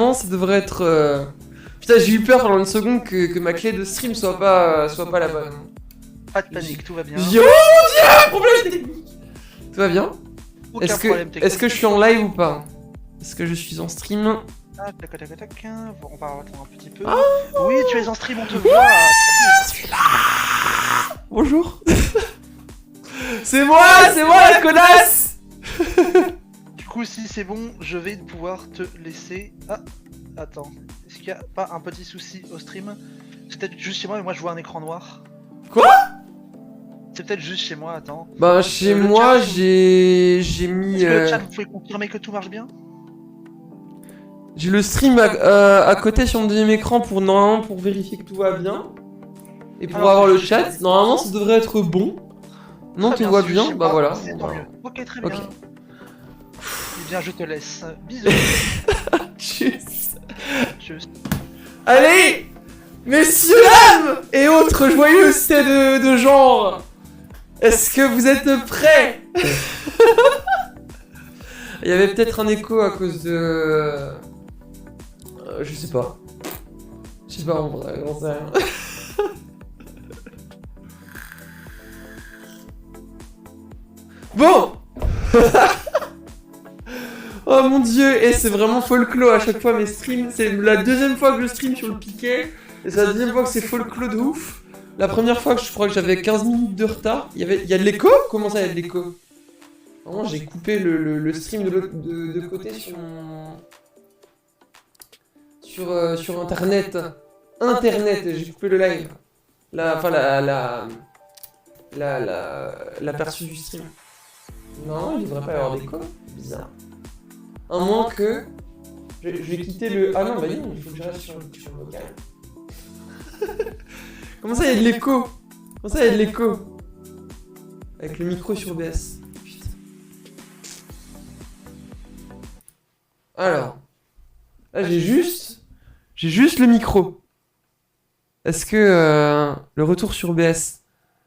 normalement, ça devrait être... Putain, j'ai eu peur pendant une seconde que ma clé de stream soit pas la bonne. Pas de panique, tout va bien. Je dis, oh mon dieu, problème technique. Tout va bien? Aucun problème technique. Est-ce que je suis en live ou pas? Est-ce que je suis en stream? Ah, tac, tac, tac, tac. On va attendre un petit peu. Ah, oui, tu es en stream, on te voit. je suis là. Bonjour. C'est moi la connasse. Du coup, si c'est bon, je vais pouvoir te laisser... Ah, attends. Est-ce qu'il y a pas un petit souci au stream? C'est peut-être juste chez moi, mais moi je vois un écran noir. Quoi? C'est peut-être juste chez moi, attends. Bah chez moi j'ai mis... Est-ce que le chat, vous pouvez confirmer que tout marche bien? J'ai le stream à côté sur mon deuxième écran pour vérifier que tout va bien. Et pour avoir le chat, normalement ça devrait être bon. Non, tout va bien, bah voilà. Tant mieux. Ok, très bien. Ok. Eh bien, je te laisse. Bisous. Tchuss. Tchuss. Allez, messieurs, dames et autres joyeusetés de genre, est-ce que vous êtes prêts? Il y avait peut-être un écho à cause de... je sais pas. Je sais pas en vrai, j'en sais rien. Bon. Oh mon dieu, et c'est vraiment folklore à chaque fois mes streams. C'est la deuxième fois que je stream sur le piquet. Et c'est la deuxième fois que c'est folklore de ouf. La première fois que je crois que j'avais 15 minutes de retard. Il y a de l'écho? Comment ça il y a de l'écho? Vraiment j'ai coupé le stream de côté sur mon... Sur internet. J'ai coupé le live. L'aperçu du stream. Non, il devrait pas y avoir d'écho. Bizarre. À moins que... Je vais quitter le... Ah non, bah non, il faut que je reste sur le local. Comment ça, il y a de l'écho? Comment ça, il y a de l'écho? Avec le micro sur OBS. Putain. Alors... Là, j'ai juste le micro. Est-ce que... le retour sur OBS...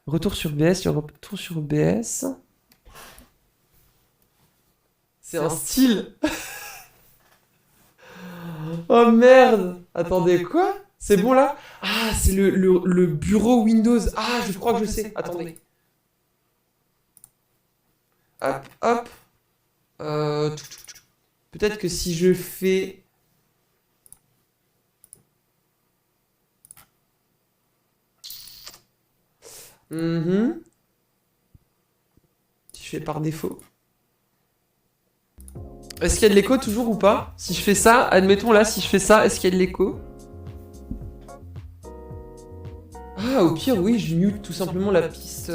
Retour sur OBS... C'est un style. Oh merde. Attendez, quoi? C'est bon là? Ah, c'est le bureau Windows. Ah, je crois que je sais. Attendez. Hop, hop. Peut-être que si je fais... Si je fais par défaut. Est-ce qu'il y a de l'écho toujours ou pas? Si je fais ça, admettons là, si je fais ça, est-ce qu'il y a de l'écho? Ah, au pire, oui, je mute tout simplement la piste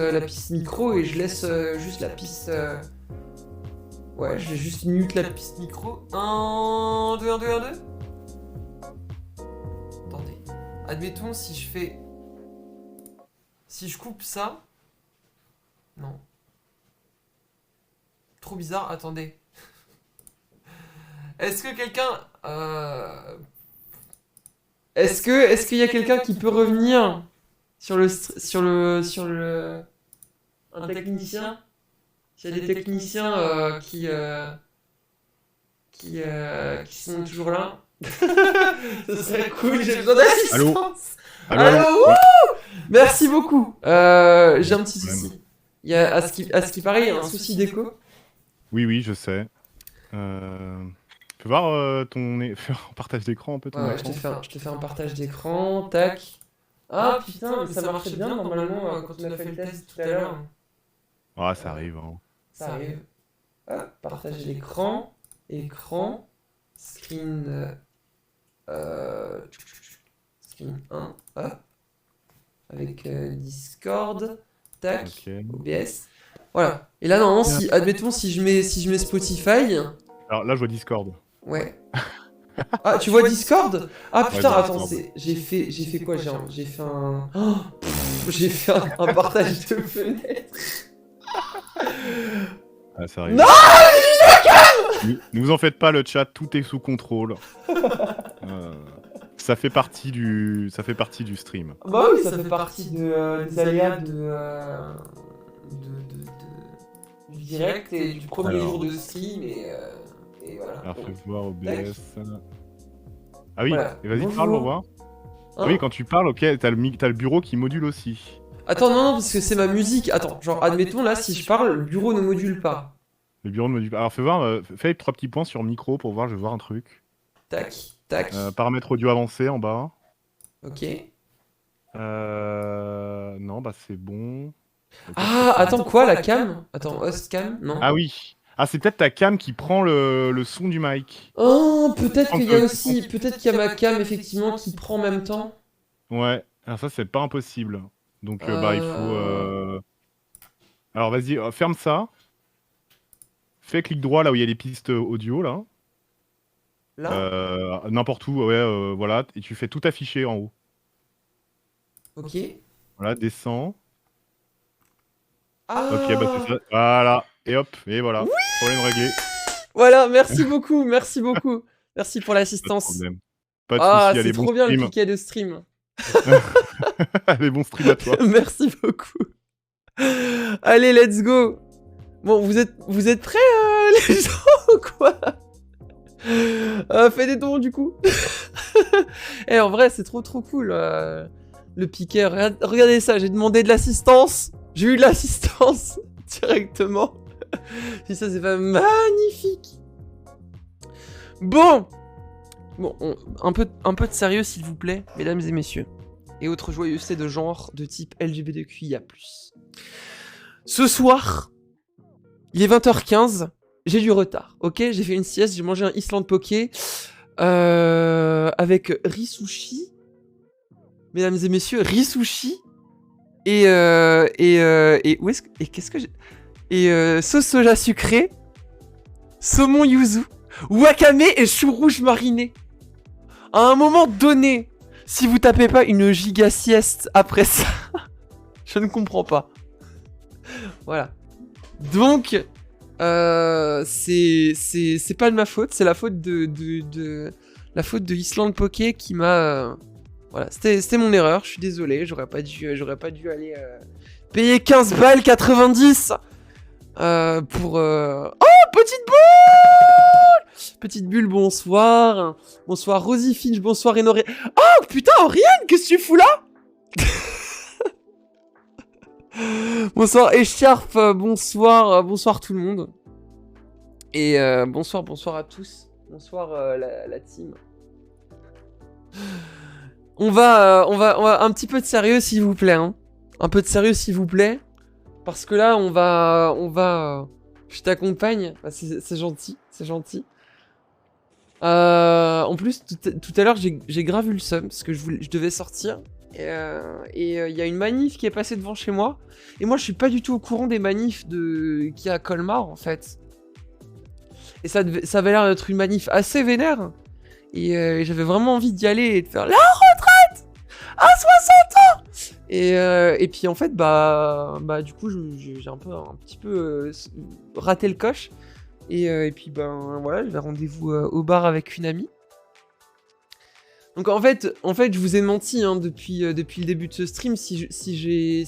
micro et je laisse juste la piste... Ouais, je vais juste mute la piste micro. 1, 2, 1, 2, 1, 2. Attendez. Admettons si je fais... Si je coupe ça... Non. Trop bizarre, attendez. Est-ce que quelqu'un... Est-ce qu'il y a quelqu'un qui peut revenir sur le... Un technicien? S'il y a des techniciens qui sont toujours là. Ce serait cool, j'ai besoin d'assistance. Allô. Merci beaucoup. J'ai un petit souci. Il y a, à ce qui paraît, il y a un souci d'écho. Oui, je sais. Tu peux voir faire un partage d'écran un peu ton écran. Je te fais un partage d'écran, tac. Ah putain, mais ça marchait bien normalement quand on a fait le test tout à l'heure. Ah, ça arrive. Hein. Ça arrive. Hop, partager l'écran. Écran. Screen. Screen 1. Hop. Avec Discord. Tac. Okay. OBS. Voilà. Et là, normalement, si, admettons, si je mets Spotify. Alors là, je vois Discord. Ouais. Ah, tu vois Discord? Ah putain, ouais, attends, j'ai fait quoi? J'ai fait un... Oh, j'ai fait un partage de fenêtre. Ah, ça arrive. Non, ne vous en faites pas, le chat, tout est sous contrôle. Ça fait partie du stream. Bah oui, ça fait partie des aléas du direct et du premier jour de stream et voilà. Alors, faut voir OBS. Ah oui, Voilà. et vas-y, Bonjour. parle, on va voir. Ah Hein oui, quand tu parles, ok, t'as le bureau qui module aussi. Attends, non, parce que c'est ma musique. Attends, genre, admettons là, si je parle, le bureau ne module pas. Le bureau ne module pas. Alors fais voir, fais 3 petits points sur micro pour voir, je vais voir un truc. Tac, tac. Paramètres audio avancés en bas. Ok. Non, bah c'est bon. Ok, Ah, c'est- attends, quoi, la cam? Attends, host cam? Non. Ah oui. Ah, c'est peut-être ta cam qui prend le son du mic. Oh, peut-être qu'il y a Entre- aussi. Peut-être qu'il y a ma cam, effectivement, qui prend en même temps. Ouais, alors ça c'est pas impossible. Donc bah il faut... Alors vas-y, ferme ça. Fais clic droit là où il y a les pistes audio là. Là? N'importe où, ouais, voilà. Et tu fais tout afficher en haut. Ok. Voilà, descends. Ah! Ok, bah c'est ça. Voilà. Et hop, et voilà. Problème réglé. Voilà, merci beaucoup, merci beaucoup. Merci pour Pas de l'assistance. problème. Pas de Ah, soucis, allez, c'est bon trop bien le stream. piquet de stream. Allez, bon stream à toi. Merci beaucoup. Allez, let's go. Bon, vous êtes prêts, les gens, ou quoi? Fais des dons, du coup. Eh, en vrai, c'est trop cool, le piquet. Regardez ça, j'ai demandé de l'assistance. J'ai eu de l'assistance directement. Si ça, c'est pas magnifique. Bon, un peu de sérieux, s'il vous plaît, mesdames et messieurs. Et autres joyeusetés de genre de type LGBTQIA+. Ce soir, il est 20h15, j'ai du retard, ok? J'ai fait une sieste, j'ai mangé un Island Poké avec riz-sushi. Mesdames et messieurs, riz-sushi. Et où est-ce que... Et qu'est-ce que j'ai... Et sauce soja sucrée, saumon yuzu, wakame et chou rouge mariné. À un moment donné, si vous tapez pas une giga sieste après ça, je ne comprends pas. Voilà. Donc, c'est pas de ma faute, c'est la faute la faute de Island Poké qui m'a... voilà, c'était mon erreur, je suis désolé, j'aurais pas dû aller payer 15 balles 90 pour... Oh, petite boule! Petite bulle, bonsoir. Bonsoir Rosie Finch, bonsoir Enoré. Oh putain, Oriane, qu'est-ce que tu fous là? Bonsoir Echarp, bonsoir tout le monde. Et bonsoir à tous. Bonsoir la team. On va un petit peu de sérieux s'il vous plaît. Hein. Un peu de sérieux s'il vous plaît. Parce que là, on va... Je t'accompagne. Bah, c'est gentil, c'est gentil. En plus, tout à l'heure, j'ai grave eu le seum parce que je devais sortir. Et y a une manif qui est passée devant chez moi. Et moi, je suis pas du tout au courant des manifs qu'il y a à Colmar, en fait. Et ça avait l'air d'être une manif assez vénère. Et j'avais vraiment envie d'y aller et de faire la retraite à 60 ans. Et puis en fait, bah du coup, j'ai un petit peu raté le coche. Et puis ben voilà, j'avais rendez-vous au bar avec une amie. Donc en fait, je vous ai menti hein, depuis le début de ce stream. Si j'ai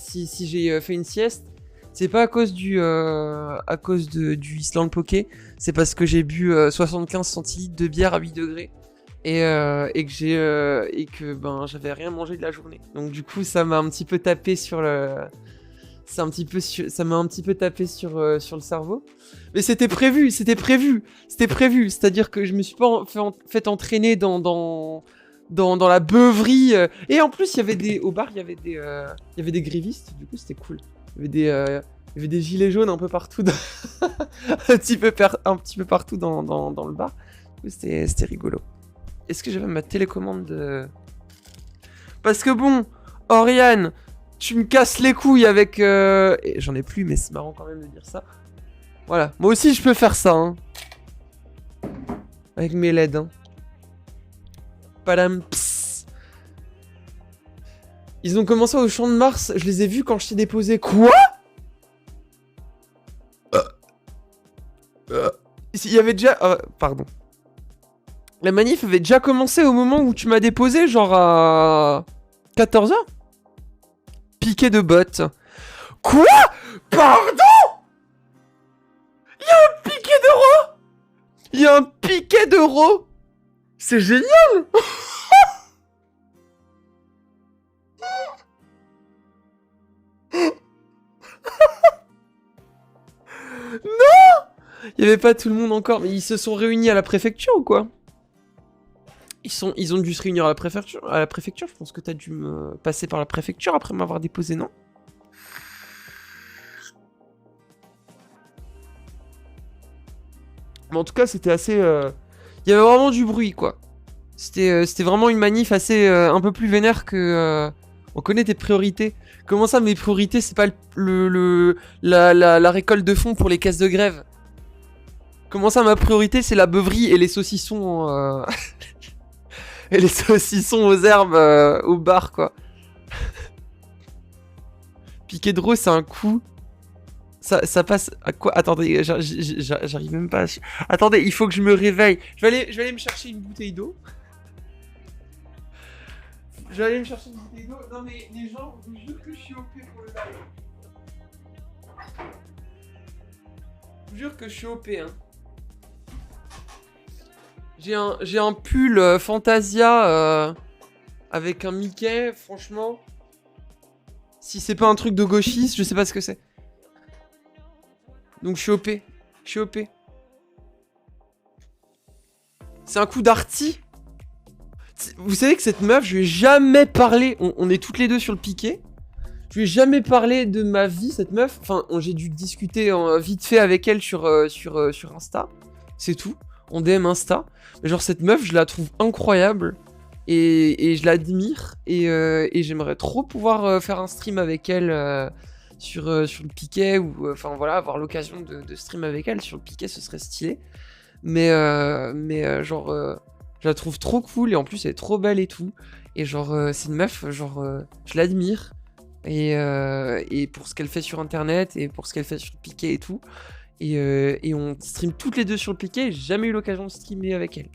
fait une sieste, c'est pas à cause du Island Poké, c'est parce que j'ai bu 75 centilitres de bière à 8 degrés et que ben j'avais rien mangé de la journée. Donc du coup, ça m'a un petit peu tapé sur le tapé sur le cerveau. Mais c'était prévu. C'est-à-dire que je me suis pas fait entraîner dans la beuverie. Et en plus, au bar, il y avait des grévistes. Du coup, c'était cool. Il y avait des gilets jaunes un peu partout. un petit peu partout dans le bar. Du coup, c'était rigolo. Est-ce que j'avais ma télécommande de... Parce que bon, Oriane, tu me casses les couilles avec... J'en ai plus, mais c'est marrant quand même de dire ça. Voilà. Moi aussi, je peux faire ça. Hein. Avec mes LED. Hein. Padam, pss. Ils ont commencé au Champ de Mars. Je les ai vus quand je t'ai déposé. Quoi? Il y avait déjà... pardon. La manif avait déjà commencé au moment où tu m'as déposé, genre à 14h. Piqué de bottes. Quoi? Pardon? Y'a un piquet d'euros? Y'a un piquet d'euros? C'est génial. Il y avait pas tout le monde encore, mais ils se sont réunis à la préfecture ou quoi? Ils ont dû se réunir à la préfecture, je pense que t'as dû me passer par la préfecture après m'avoir déposé, non? Mais en tout cas, c'était assez... Il y avait vraiment du bruit, quoi. C'était vraiment une manif assez... un peu plus vénère que... On connaît tes priorités. Comment ça, mes priorités, c'est pas la récolte de fonds pour les caisses de grève? Comment ça, ma priorité, c'est la beuverie et les saucissons... et les saucissons aux herbes au bar, quoi. Piqué de rose, c'est un coup. Ça passe à quoi? Attendez, j'arrive même pas à... Attendez, il faut que je me réveille. Je vais aller me chercher une bouteille d'eau. Je vais aller me chercher une bouteille d'eau. Non mais les gens, je vous jure que je suis OP pour le live. Je vous jure que je suis OP, hein. J'ai un pull Fantasia avec un Mickey, franchement. Si c'est pas un truc de gauchiste, je sais pas ce que c'est. Donc je suis OP. Je suis OP. C'est un coup d'arty. Vous savez que cette meuf, je lui ai jamais parlé. On est toutes les deux sur le piquet. Je lui ai jamais parlé de ma vie, cette meuf. Enfin, j'ai dû discuter vite fait avec elle sur Insta. C'est tout. En DM Insta. Mais genre, cette meuf, je la trouve incroyable. Et je l'admire. Et j'aimerais trop pouvoir faire un stream avec elle sur le piquet. Ou enfin voilà, avoir l'occasion de stream avec elle. Sur le piquet, ce serait stylé. Mais genre, je la trouve trop cool. Et en plus, elle est trop belle et tout. Et genre, c'est une meuf, genre, je l'admire. Et pour ce qu'elle fait sur internet. Et pour ce qu'elle fait sur le piquet et tout. Et on stream toutes les deux sur le piquet. J'ai jamais eu l'occasion de streamer avec elle.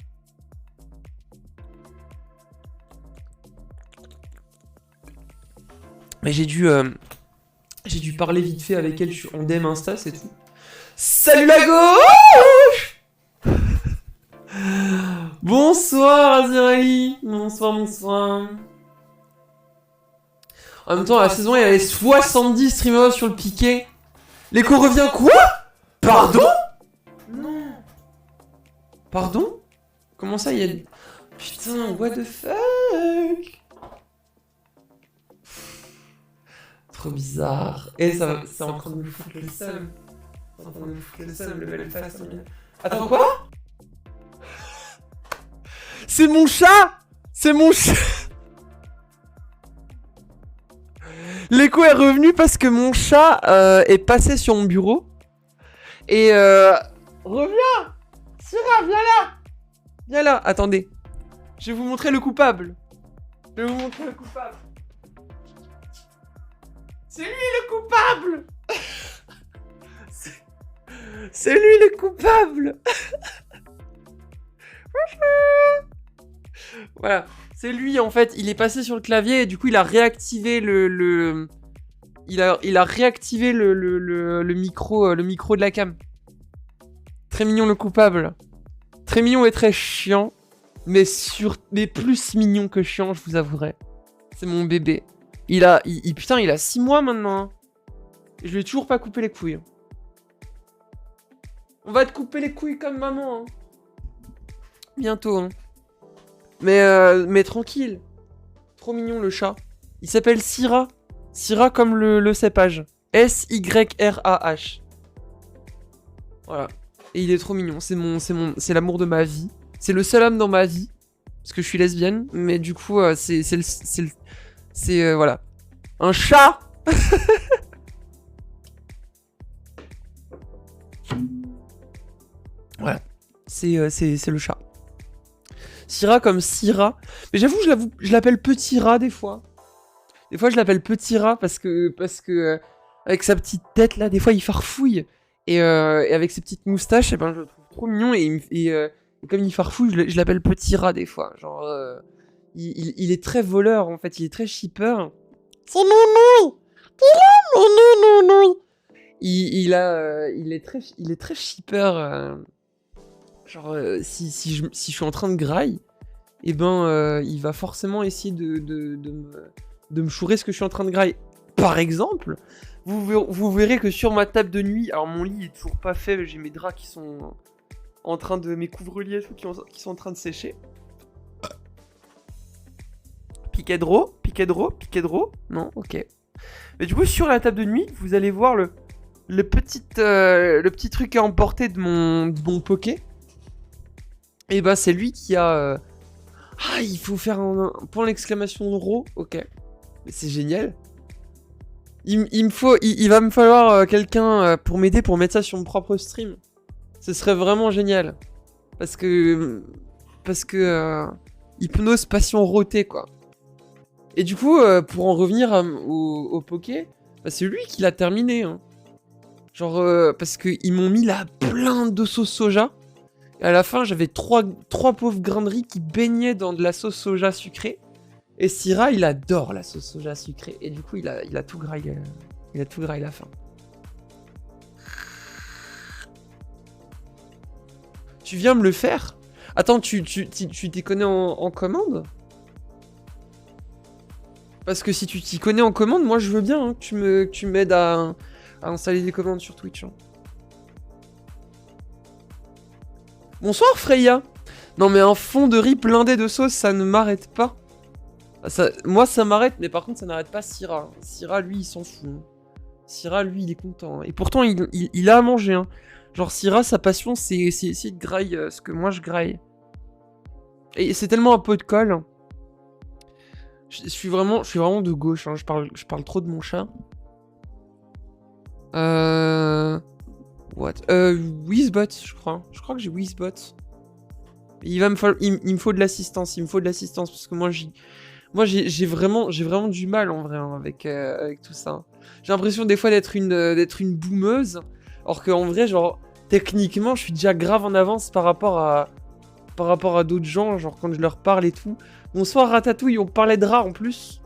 Mais j'ai dû parler vite fait avec elle en DM Insta, c'est tout. Salut la gauche. Bonsoir Azirali. Bonsoir. En même temps, la saison, il y avait 70 streamers sur le piquet. L'écho revient quoi? Pardon? Non. Pardon? Comment ça, il y a... Putain, what the fuck? Trop bizarre. Et ça c'est en train de me foutre le seum. C'est en train de me foutre le seum, le bel face. Attends, quoi? C'est mon chat! C'est mon chat! L'écho est revenu parce que mon chat est passé sur mon bureau. Et reviens! Syrah, viens là! Viens là, attendez. Je vais vous montrer le coupable. C'est lui le coupable! C'est lui le coupable! Voilà, c'est lui en fait, il est passé sur le clavier et du coup il a réactivé il a réactivé le micro de la cam. Très mignon le coupable. Très mignon et très chiant, mais plus mignon que chiant, je vous avouerai. C'est mon bébé. Putain, il a 6 mois maintenant. Je lui ai toujours pas coupé les couilles. On va te couper les couilles comme maman. Hein. Bientôt. Hein. Mais tranquille. Trop mignon le chat. Il s'appelle Syrah. Syrah comme le cépage. S-Y-R-A-H. Voilà. Et il est trop mignon. C'est l'amour de ma vie. C'est le seul homme dans ma vie. Parce que je suis lesbienne. Mais du coup, c'est voilà. Un chat. Voilà. C'est le chat. Syrah comme Syrah. Mais j'avoue, je l'appelle Petit Rat des fois. Des fois, je l'appelle Petit Rat parce que avec sa petite tête là, des fois, il farfouille. Et avec ses petites moustaches, eh ben, je le trouve trop mignon. Et comme il farfouille, je l'appelle Petit Rat des fois. Genre, il est très voleur en fait. Il est très shipper. C'est Nounouille. Nounouille. Il est très shipper. Genre, si je suis en train de graille, et ben, il va forcément essayer de me chourer ce que je suis en train de graille. Par exemple, vous verrez que sur ma table de nuit, alors mon lit est toujours pas fait, j'ai mes draps qui sont en train de... mes couvre-lits et tout qui sont en train de sécher. Piquet de ro, non, ok. Mais du coup, sur la table de nuit, vous allez voir le petit truc à emporter de mon poké. Et bah, c'est lui qui a... Ah, il faut faire un point d'exclamation de ro, ok. Mais c'est génial. Il va me falloir quelqu'un pour m'aider pour mettre ça sur mon propre stream. Ce serait vraiment génial. Parce que hypnose passion roté quoi. Et du coup, pour en revenir au poké, bah, c'est lui qui l'a terminé. Hein. Genre, parce qu'ils m'ont mis là plein de sauce soja. Et à la fin, j'avais trois pauvres grains de riz qui baignaient dans de la sauce soja sucrée. Et Syrah, il adore la sauce soja sucrée. Et du coup, il a tout graillé. Il a tout graillé la fin. Tu viens me le faire? Attends, tu t'y connais en commande? Parce que si tu t'y connais en commande, moi je veux bien hein, que tu m'aides à installer des commandes sur Twitch. Hein. Bonsoir Freya. Non mais un fond de riz blindé de sauce, ça ne m'arrête pas. Moi ça m'arrête, mais par contre ça n'arrête pas Syrah. Syrah lui il s'en fout. Hein. Syrah lui il est content. Hein. Et pourtant il a à manger. Hein. Genre Syrah sa passion c'est essayer de grailler ce que moi je graille. Et c'est tellement un pot de colle. Je suis vraiment de gauche. Hein. Je parle trop de mon chat. What? Wizbot, je crois. Je crois que j'ai Wizbot. Il me faut de l'assistance. Il me faut de l'assistance parce que moi j'ai vraiment du mal en vrai hein, avec tout ça. J'ai l'impression des fois d'être une boumeuse, alors qu'en vrai genre techniquement je suis déjà grave en avance par rapport à d'autres gens, genre quand je leur parle et tout. Bonsoir Ratatouille, on parlait de rats en plus.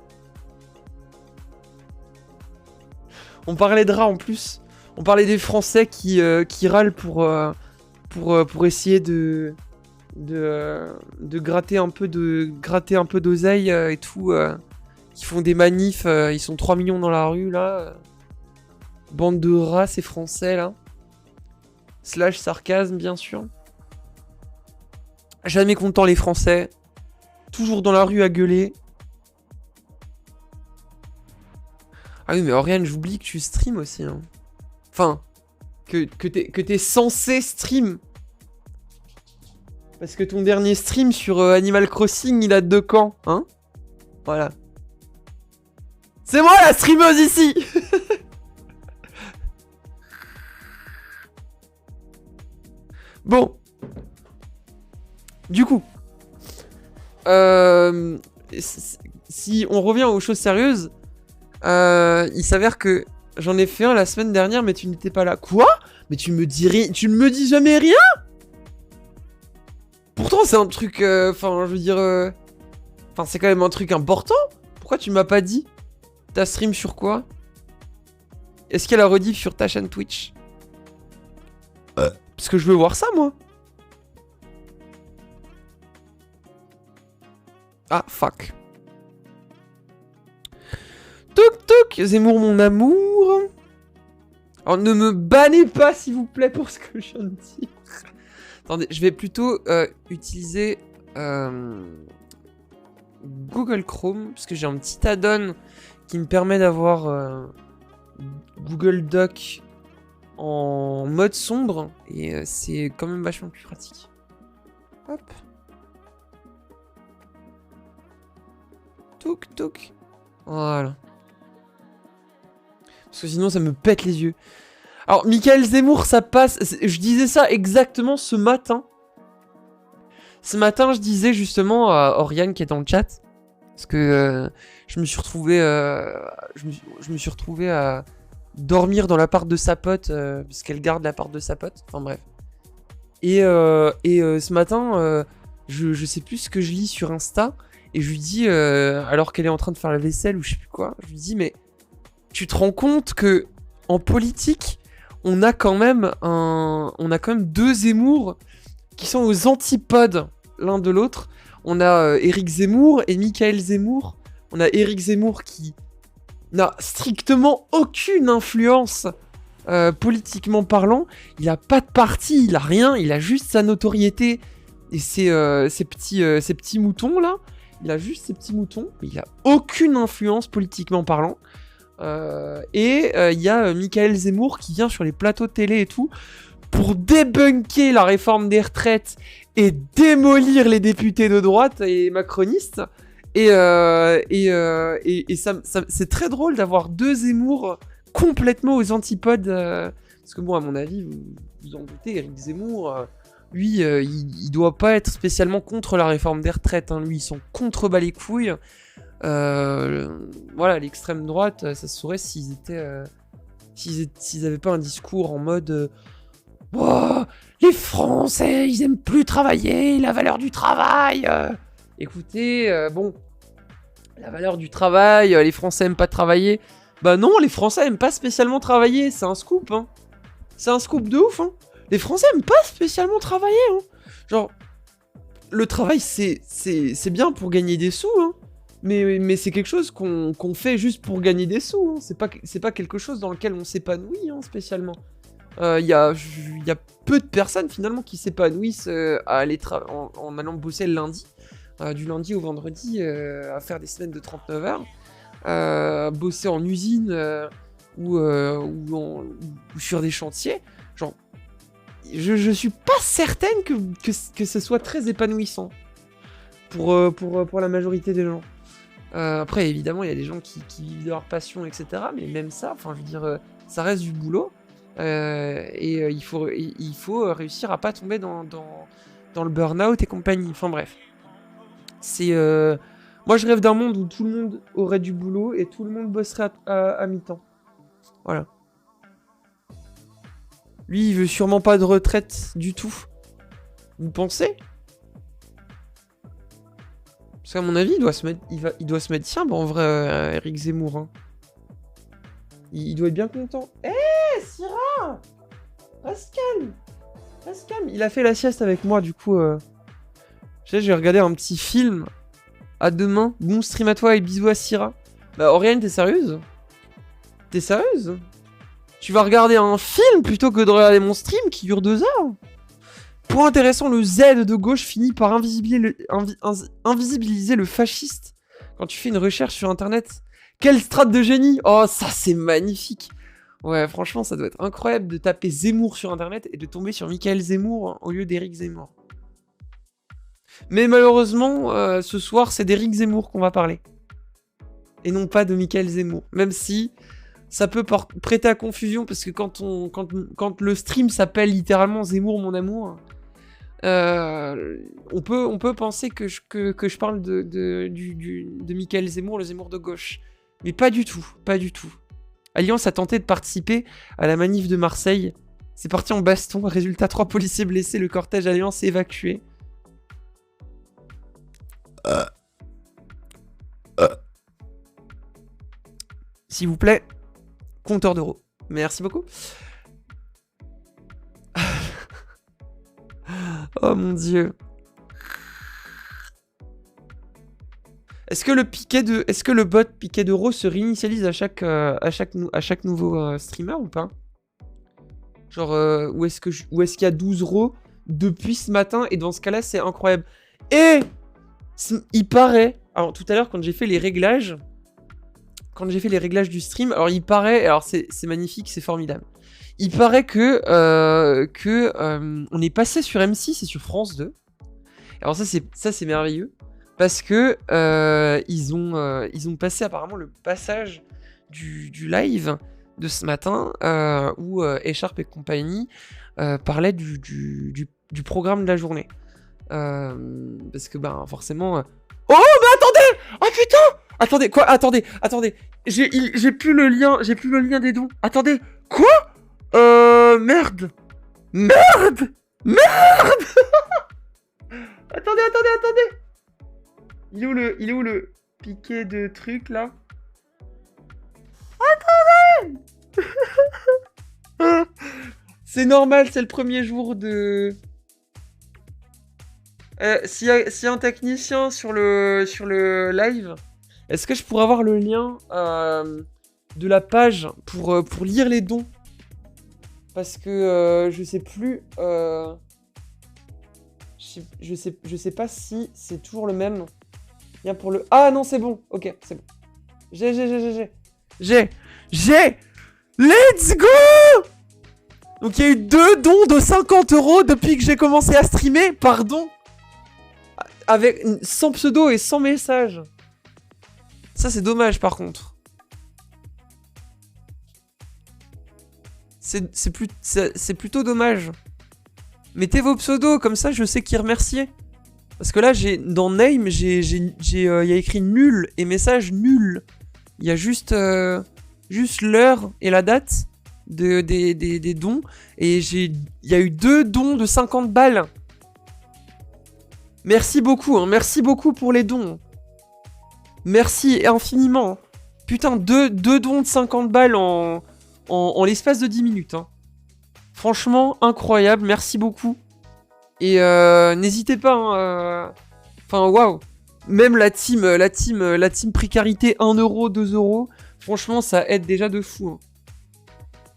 On parlait de rats en plus. On parlait des Français qui râlent pour essayer de gratter un peu d'oseille et tout. Qui font des manifs, ils sont 3 millions dans la rue là. Bande de rats, ces Français là. / sarcasme bien sûr. Jamais content les Français. Toujours dans la rue à gueuler. Ah oui mais Oriane, j'oublie que tu stream aussi. Hein. Enfin, que t'es censé stream. Parce que ton dernier stream sur Animal Crossing, il date de quand, hein? Voilà. C'est moi la streameuse ici. Bon. Du coup. Si on revient aux choses sérieuses, il s'avère que j'en ai fait un la semaine dernière, mais tu n'étais pas là. Quoi? Mais tu ne me dis jamais rien? Pourtant, c'est un truc... Enfin, je veux dire... Enfin, c'est quand même un truc important. Pourquoi tu m'as pas dit? T'as stream sur quoi? Est-ce qu'il y a la rediff sur ta chaîne Twitch? Parce que je veux voir ça, moi. Ah, fuck. Toc toc, Zemmour mon amour. Alors ne me bannez pas s'il vous plaît pour ce que je viens de dire. Attendez, je vais plutôt utiliser Google Chrome parce que j'ai un petit add-on qui me permet d'avoir Google Doc en mode sombre et c'est quand même vachement plus pratique. Hop. Toc toc. Voilà. Parce que sinon ça me pète les yeux. Alors Michael Zemmour ça passe. Je disais ça exactement ce matin. Ce matin je disais justement à Oriane qui est dans le chat. Parce que je me suis retrouvé à dormir dans l'appart de sa pote. Parce qu'elle garde l'appart de sa pote. Enfin bref. Et ce matin je sais plus ce que je lis sur Insta. Et je lui dis alors qu'elle est en train de faire la vaisselle ou je sais plus quoi. Je lui dis mais tu te rends compte que en politique, on a quand même deux Zemmour qui sont aux antipodes l'un de l'autre. On a Éric Zemmour et Michael Zemmour. On a Éric Zemmour qui n'a strictement aucune influence politiquement parlant. Il a pas de parti, il a rien, il a juste sa notoriété et ses petits moutons là. Il a juste ses petits moutons, mais il a aucune influence politiquement parlant. Et il y a Michael Zemmour qui vient sur les plateaux de télé et tout pour débunker la réforme des retraites et démolir les députés de droite et macronistes. Et ça, c'est très drôle d'avoir deux Zemmour complètement aux antipodes. Parce que bon, à mon avis, vous en doutez, Éric Zemmour, lui, il doit pas être spécialement contre la réforme des retraites. Hein. Lui, ils sont contre bas les couilles. Voilà, l'extrême droite, ça se saurait s'ils étaient... s'ils avaient pas un discours en mode... Oh, les Français, ils aiment plus travailler, la valeur du travail. Écoutez, bon, la valeur du travail, les Français aiment pas travailler. Bah non, les Français aiment pas spécialement travailler, c'est un scoop, hein. C'est un scoop de ouf, hein. Les Français aiment pas spécialement travailler, hein. Genre, le travail, c'est bien pour gagner des sous, hein. Mais c'est quelque chose qu'on fait juste pour gagner des sous, hein. C'est pas quelque chose dans lequel on s'épanouit, hein, spécialement. Il y a peu de personnes finalement qui s'épanouissent à aller en allant bosser le lundi, du lundi au vendredi, à faire des semaines de 39 heures, bosser en usine ou sur des chantiers. Genre, je suis pas certaine que ce soit très épanouissant pour la majorité des gens. Après, évidemment, il y a des gens qui vivent de leur passion, etc. Mais même ça, enfin, je veux dire, ça reste du boulot. Il faut réussir à pas tomber dans le burn-out et compagnie. Enfin bref. Moi je rêve d'un monde où tout le monde aurait du boulot et tout le monde bosserait à mi-temps. Voilà. Lui il veut sûrement pas de retraite du tout. Vous pensez? Parce qu'à mon avis il doit se mettre tiens, bah en vrai Éric Zemmour, hein. Il doit être bien content. Syrah, reste calme. Reste calme. Il a fait la sieste avec moi, du coup. Je vais regarder un petit film. À demain. Bon stream à toi et bisous à Syrah. Bah, Oriane, t'es sérieuse? T'es sérieuse? Tu vas regarder un film plutôt que de regarder mon stream qui dure 2 heures? Point intéressant, le Z de gauche finit par invisibiliser le fasciste quand tu fais une recherche sur internet. Quelle strate de génie! Oh, ça c'est magnifique! Ouais, franchement, ça doit être incroyable de taper Zemmour sur internet et de tomber sur Michael Zemmour au lieu d'Éric Zemmour. Mais malheureusement, ce soir, c'est d'Éric Zemmour qu'on va parler. Et non pas de Michael Zemmour. Même si ça peut prêter à confusion, parce que quand le stream s'appelle littéralement Zemmour mon amour, on peut penser que je parle de Michael Zemmour, le Zemmour de gauche. Mais pas du tout, pas du tout. Alliance a tenté de participer à la manif de Marseille. C'est parti en baston. Résultat, 3 policiers blessés. Le cortège Alliance évacué. S'il vous plaît, compteur d'euros. Merci beaucoup. Oh mon dieu. Est-ce que le bot piquet d'euros se réinitialise à chaque nouveau streamer ou pas? Genre, où est-ce qu'il y a 12 euros depuis ce matin? Et dans ce cas-là, c'est incroyable. Et il paraît... Alors, tout à l'heure, quand j'ai fait les réglages du stream, alors il paraît... Alors, c'est magnifique, c'est formidable. Il paraît que on est passé sur M6 et sur France 2. Alors ça, c'est merveilleux. Parce que ils ont passé apparemment le passage du live de ce matin où Echarpe et compagnie parlaient du programme de la journée. Parce que ben forcément... Oh mais attendez! Oh putain! Attendez, quoi? Attendez. J'ai plus le lien des dons. Attendez, quoi? Merde! Attendez! Il est où le piquet de truc là? Attendez! C'est normal, c'est le premier jour de... S'il y a un technicien sur le live, est-ce que je pourrais avoir le lien de la page pour lire les dons. Parce que je sais plus... je sais pas si c'est toujours le même. Bien pour le... Ah non, c'est bon. Ok, c'est bon. J'ai Let's go! Donc il y a eu 2 dons de 50 € depuis que j'ai commencé à streamer. Pardon. Avec sans pseudo et sans message. Ça c'est dommage par contre. C'est plutôt dommage. Mettez vos pseudos, comme ça je sais qui remercier. Parce que là, dans Name, y a écrit nul et message nul. Il y a juste l'heure et la date des dons. Et il y a eu 2 dons de 50 balles. Merci beaucoup, hein, merci beaucoup pour les dons. Merci infiniment. Putain, 2 dons de 50 balles en l'espace de 10 minutes. Hein. Franchement, incroyable, merci beaucoup. Et n'hésitez pas, hein, enfin waouh. Même la team précarité 1 €, 2 €, franchement ça aide déjà de fou. Hein.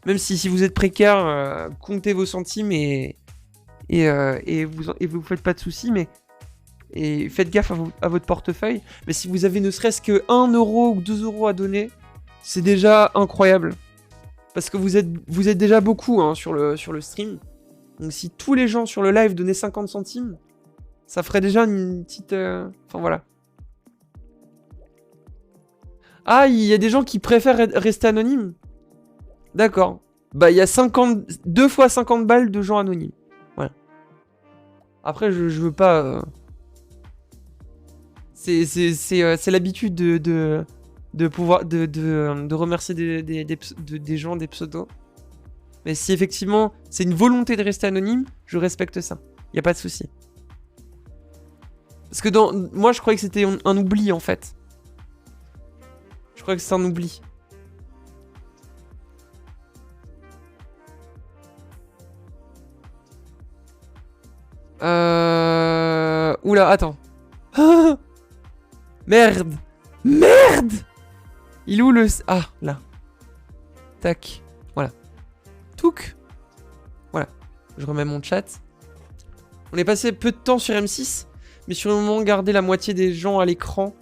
Même si vous êtes précaire, comptez vos centimes et vous faites pas de soucis, et faites gaffe à votre portefeuille. Mais si vous avez ne serait-ce que 1 € ou 2 € à donner, c'est déjà incroyable. Parce que vous êtes déjà beaucoup, hein, sur le stream. Donc si tous les gens sur le live donnaient 50 centimes, ça ferait déjà une petite... Enfin voilà. Ah, il y a des gens qui préfèrent rester anonymes. D'accord. Bah il y a 2 fois 50 balles de gens anonymes. Voilà. Après je veux pas... C'est l'habitude de pouvoir... de remercier des gens, des pseudos. Mais si effectivement c'est une volonté de rester anonyme, je respecte ça. Y a pas de souci. Parce que moi je croyais que c'était un oubli en fait. Je croyais que c'est un oubli. Oula, attends. Merde. Merde. Il est où le... Ah, là. Tac. Voilà. Touk. Voilà. Je remets mon chat. On est passé peu de temps sur M6, mais sur le moment, garder la moitié des gens à l'écran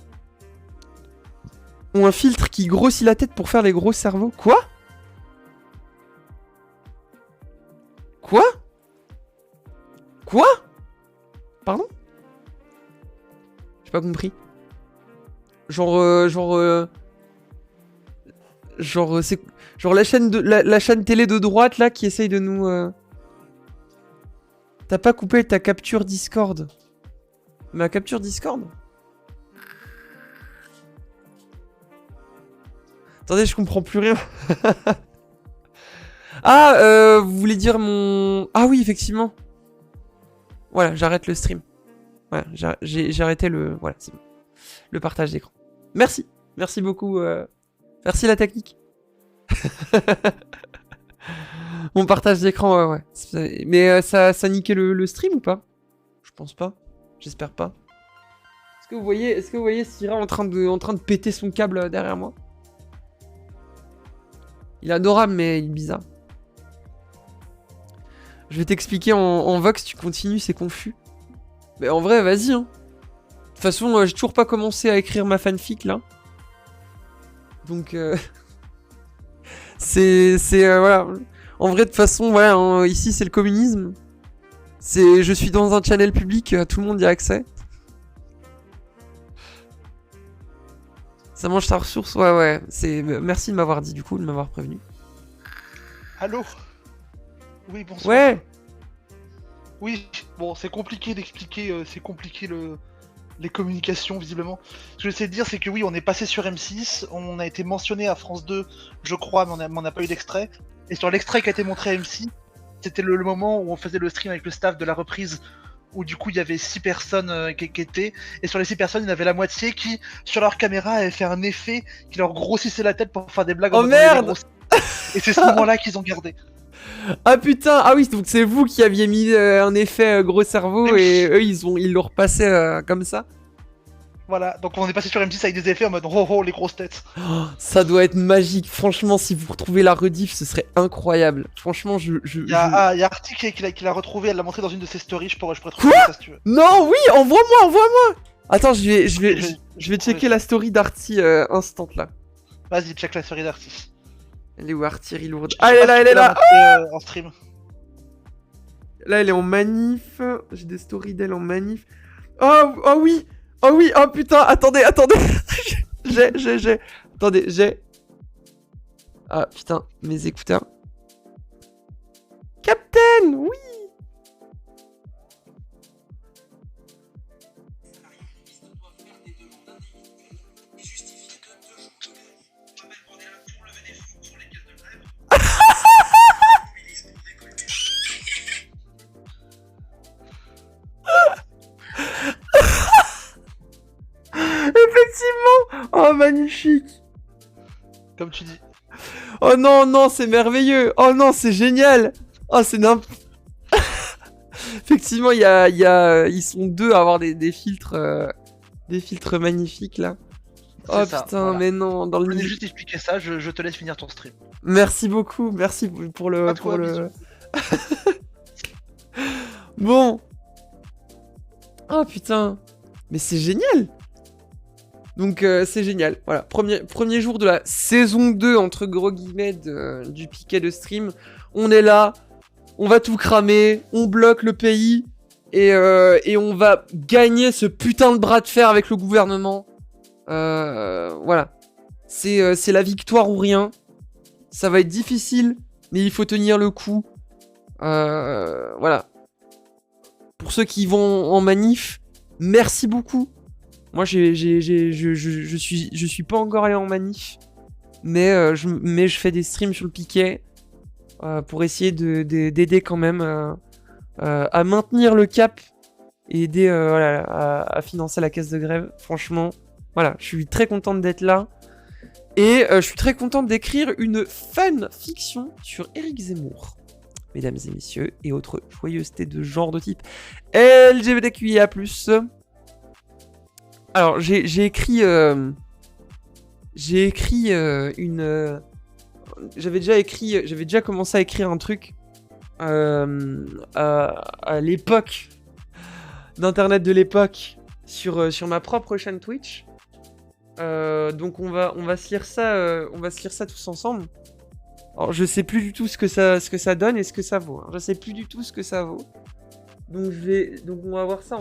ont un filtre qui grossit la tête pour faire les gros cerveaux. Quoi? Quoi? Quoi? Pardon? J'ai pas compris. C'est genre la chaîne télé de droite là qui essaye de nous T'as pas coupé ta capture Discord? Ma capture Discord? Attendez, je comprends plus rien. Ah, vous voulez dire mon... Ah oui, effectivement. Voilà, j'arrête le stream. Voilà, j'ai arrêté le... Voilà, c'est bon. Le partage d'écran. Merci. Merci beaucoup. Merci la technique. Mon partage d'écran, ouais. Mais ça niquait le stream ou pas? Je pense pas. J'espère pas. Est-ce que vous voyez Syrah en train de péter son câble derrière moi? Il est adorable, mais il est bizarre. Je vais t'expliquer en Vox, tu continues, c'est confus. Mais en vrai, vas-y, hein. De toute façon, j'ai toujours pas commencé à écrire ma fanfic, là. Donc, voilà. En vrai, de toute façon, voilà, hein, ici, c'est le communisme. Je suis dans un channel public, tout le monde y a accès. Ça mange sa ressource, ouais. Merci de m'avoir dit, du coup, de m'avoir prévenu. Allô? Oui, bonsoir. Ouais. Oui, bon, c'est compliqué d'expliquer, les communications, visiblement. Ce que j'essaie de dire, c'est que oui, on est passé sur M6, on a été mentionné à France 2, je crois, mais on n'a pas eu d'extrait. Et sur l'extrait qui a été montré à M6, c'était le moment où on faisait le stream avec le staff de la reprise, où du coup il y avait 6 personnes qui étaient, et sur les 6 personnes, il y en avait la moitié qui, sur leur caméra, avaient fait un effet qui leur grossissait la tête pour faire des blagues. Oh merde! Et c'est ce moment-là qu'ils ont gardé. Ah putain, ah oui, donc c'est vous qui aviez mis un effet gros cerveau et eux ils l'ont repassé comme ça. Voilà, donc on est passé sur M6 avec des effets en mode oh oh les grosses têtes. Oh, ça doit être magique. Franchement, si vous retrouvez la rediff, ce serait incroyable. Franchement, Il y a Artie qui l'a retrouvé, elle l'a montré dans une de ses stories, je pourrais trouver Quoi ça si tu veux. Non, oui, envoie-moi. Attends, je vais checker la story d'Arty instant là. Vas-y, check la story d'Artie. Elle est où Arty Reload? Ah, elle est là. En stream. Là, elle est en manif. J'ai des stories d'elle en manif. Oh oui. Oh oui, oh putain, attendez. J'ai. Attendez, j'ai. Ah putain, mes écouteurs. Captain, oui. Effectivement. Oh, magnifique. Comme tu dis. Oh non, c'est merveilleux. Oh non, c'est génial. Oh, c'est Effectivement, ils sont deux à avoir des filtres magnifiques là. Oh ça, putain, voilà. mais non, dans le Je voulais milieu. juste expliquer ça, je te laisse finir ton stream. Merci beaucoup, merci pour le. Pas de quoi, bisous. Bon. Oh putain, mais c'est génial. Donc c'est génial. Voilà, premier jour de la saison 2 entre gros guillemets du piquet de stream. On est là, on va tout cramer, on bloque le pays et on va gagner ce putain de bras de fer avec le gouvernement. Voilà, c'est la victoire ou rien. Ça va être difficile, mais il faut tenir le coup. Voilà. Pour ceux qui vont en manif, merci beaucoup. Moi, je suis pas encore allé en manif, mais je fais des streams sur le piquet pour essayer d'aider quand même à maintenir le cap et aider voilà, à financer la caisse de grève. Franchement, voilà, je suis très contente d'être là et je suis très contente d'écrire une fanfiction sur Éric Zemmour. Mesdames et messieurs, et autres joyeusetés de genre de type LGBTQIA+. Alors, j'ai écrit une... J'avais déjà commencé à écrire un truc à l'époque d'internet de l'époque sur ma propre chaîne Twitch. Donc on va se lire ça tous ensemble. Alors je sais plus du tout ce que ça donne et ce que ça vaut. Hein. Je sais plus du tout ce que ça vaut. Donc on va voir ça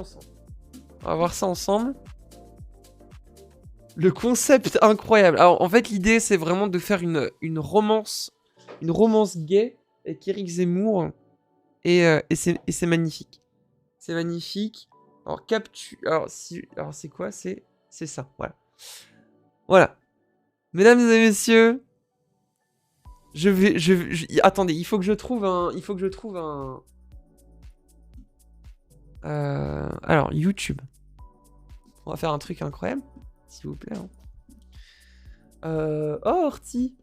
ensemble. Le concept incroyable. Alors en fait l'idée c'est vraiment de faire une romance gay avec Éric Zemmour et c'est magnifique. C'est magnifique. Alors alors c'est quoi? C'est ça. Voilà. Mesdames et messieurs, attendez, il faut que je trouve un alors YouTube. On va faire un truc incroyable, s'il vous plaît. Hein. Oh, Orti.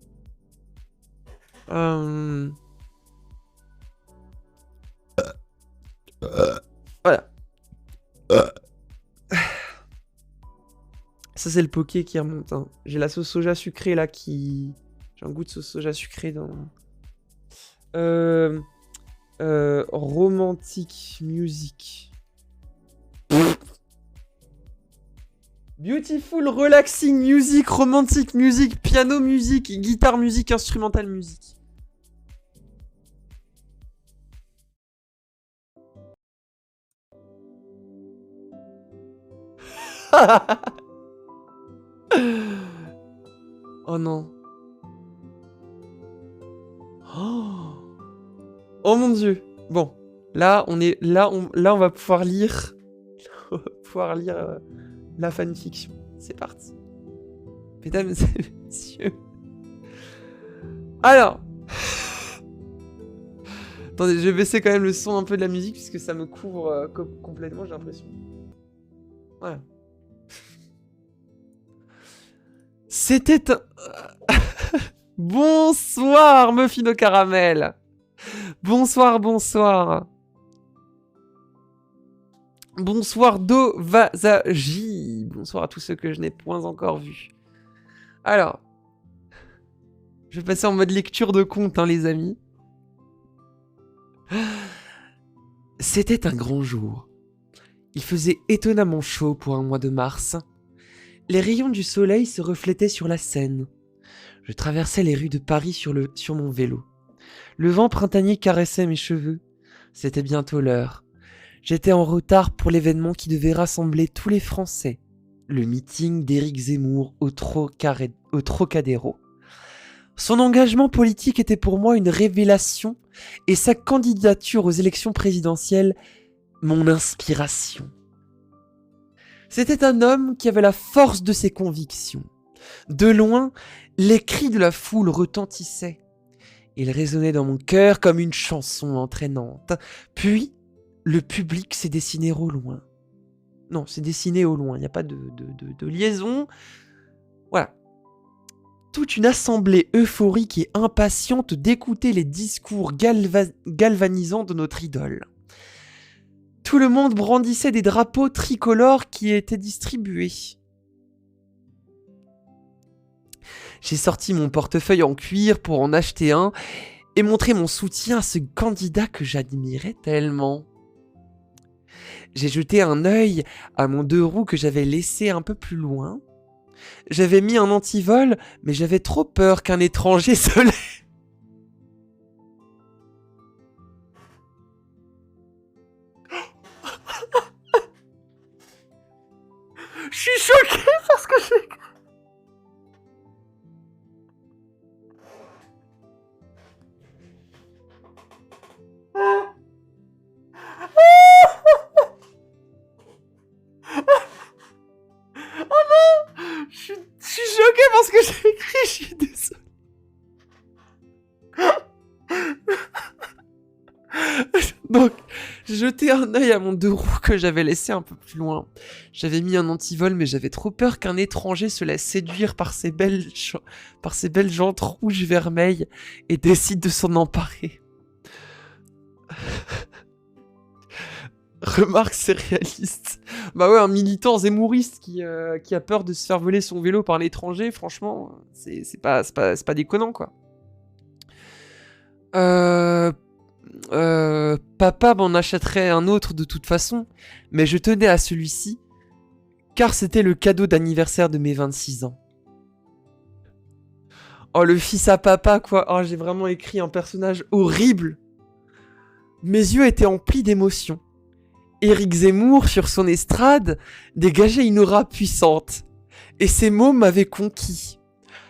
Voilà. Ça, c'est le poké qui remonte. Hein. J'ai la sauce soja sucrée là qui. J'ai un goût de sauce soja sucrée dans. Romantic music. Beautiful relaxing music, romantic music, piano music, guitare music, instrumental music. Oh non. Oh mon dieu. Bon, là on va pouvoir lire la fanfiction. C'est parti. Mesdames et messieurs. Alors. Attendez, je vais baisser quand même le son un peu de la musique puisque ça me couvre complètement, j'ai l'impression. Voilà. C'était un... Bonsoir, Muffin au caramel. Bonsoir. Bonsoir Dovazaji. Bonsoir à tous ceux que je n'ai point encore vus. Alors, je vais passer en mode lecture de conte, hein, les amis. C'était un grand jour. Il faisait étonnamment chaud pour un mois de mars. Les rayons du soleil se reflétaient sur la Seine. Je traversais les rues de Paris sur mon vélo. Le vent printanier caressait mes cheveux. C'était bientôt l'heure. J'étais en retard pour l'événement qui devait rassembler tous les Français. Le meeting d'Éric Zemmour au Trocadéro. Son engagement politique était pour moi une révélation et sa candidature aux élections présidentielles, mon inspiration. C'était un homme qui avait la force de ses convictions. De loin, les cris de la foule retentissaient. Il résonnait dans mon cœur comme une chanson entraînante. Puis, le public s'est dessiné au loin. Non, c'est dessiné au loin, il n'y a pas de liaison. Voilà. Toute une assemblée euphorique et impatiente d'écouter les discours galvanisants de notre idole. Tout le monde brandissait des drapeaux tricolores qui étaient distribués. J'ai sorti mon portefeuille en cuir pour en acheter un et montrer mon soutien à ce candidat que j'admirais tellement. J'ai jeté un œil à mon 2 roues que j'avais laissé un peu plus loin. J'avais mis un antivol, mais j'avais trop peur qu'un étranger se lève. Je suis choqué parce que j'ai... Je suis choqué parce que j'ai écrit, je suis désolé. Donc, j'ai jeté un œil à mon 2 roues que j'avais laissé un peu plus loin. J'avais mis un antivol, mais j'avais trop peur qu'un étranger se laisse séduire par ces belles jantes rouges-vermeilles et décide de s'en emparer. Remarque, c'est réaliste. Bah ouais, un militant zémouriste qui a peur de se faire voler son vélo par l'étranger, franchement, c'est pas déconnant, quoi. Papa m'en achèterait un autre de toute façon, mais je tenais à celui-ci, car c'était le cadeau d'anniversaire de mes 26 ans. Oh, le fils à papa, quoi. Oh, j'ai vraiment écrit un personnage horrible. Mes yeux étaient emplis d'émotion. Éric Zemmour, sur son estrade, dégageait une aura puissante. Et ces mots m'avaient conquis.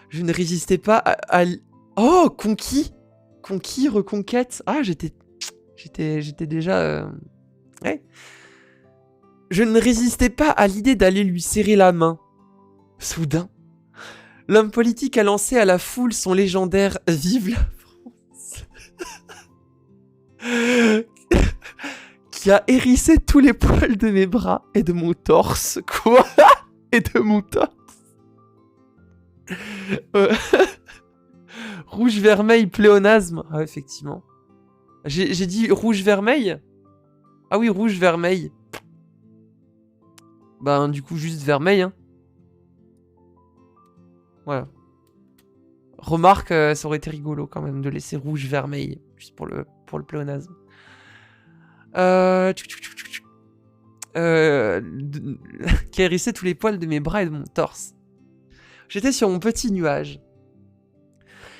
Je ne résistais pas à... Oh, conquis. Conquis, reconquête. Ah, j'étais déjà... Ouais. Je ne résistais pas à l'idée d'aller lui serrer la main. Soudain, l'homme politique a lancé à la foule son légendaire « Vive la France !» qui a hérissé tous les poils de mes bras et de mon torse. Quoi? Et de mon torse. Rouge-vermeil, pléonasme. Ah, effectivement. J'ai dit rouge-vermeil? Ah oui, rouge-vermeil. Ben, du coup, juste vermeil, hein. Voilà. Remarque, ça aurait été rigolo quand même de laisser rouge-vermeil, juste pour le pléonasme. Qui a hérissé tous les poils de mes bras et de mon torse. J'étais sur mon petit nuage.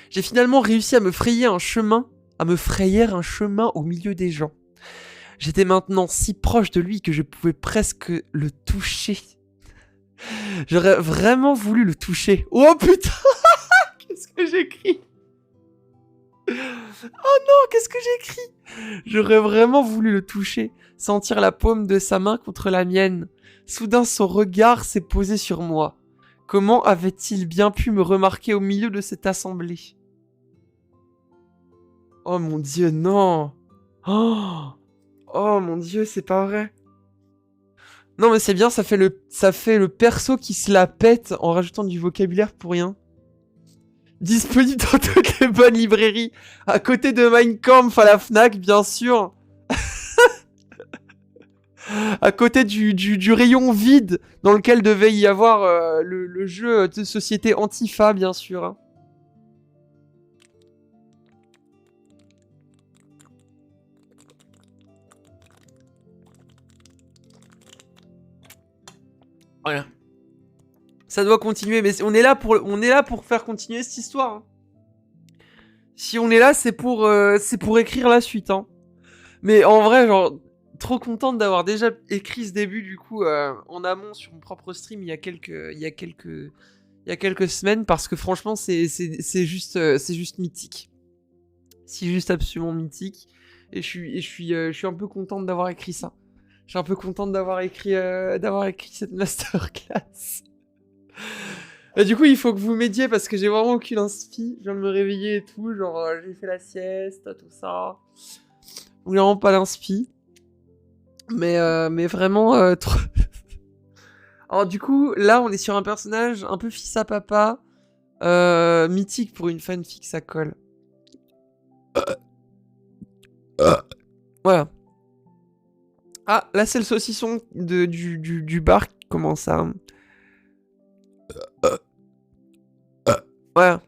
J'ai finalement réussi à me frayer un chemin au milieu des gens. J'étais maintenant si proche de lui que je pouvais presque le toucher. J'aurais vraiment voulu le toucher. Oh putain! Qu'est-ce que j'écris? Oh non, qu'est-ce que j'écris? J'aurais vraiment voulu le toucher, sentir la paume de sa main contre la mienne. Soudain, son regard s'est posé sur moi. Comment avait-il bien pu me remarquer au milieu de cette assemblée? Oh mon Dieu, non! Oh mon Dieu, c'est pas vrai. Non mais c'est bien, ça fait le perso qui se la pète en rajoutant du vocabulaire pour rien. Disponible dans toutes les bonnes librairies. À côté de Mein Kampf à la Fnac, bien sûr. à côté du rayon vide dans lequel devait y avoir le jeu de société Antifa, bien sûr. Hein. Voilà. Ça doit continuer, mais on est là pour faire continuer cette histoire. Hein. Si on est là, c'est pour écrire la suite. Hein. Mais en vrai, genre, trop contente d'avoir déjà écrit ce début du coup en amont sur mon propre stream il y a quelques semaines parce que franchement c'est juste mythique. C'est juste absolument mythique et je suis un peu contente d'avoir écrit ça. Je suis un peu contente d'avoir écrit cette masterclass. Et du coup, il faut que vous m'aidiez parce que j'ai vraiment aucune inspi. Je viens de me réveiller et tout, genre j'ai fait la sieste, tout ça. Vraiment pas d'inspi. Mais vraiment trop... Alors du coup, là, on est sur un personnage un peu fils à papa. Mythique pour une fanfic, ça colle. Voilà. Ah, là, c'est le saucisson du bar qui commence à... Voilà.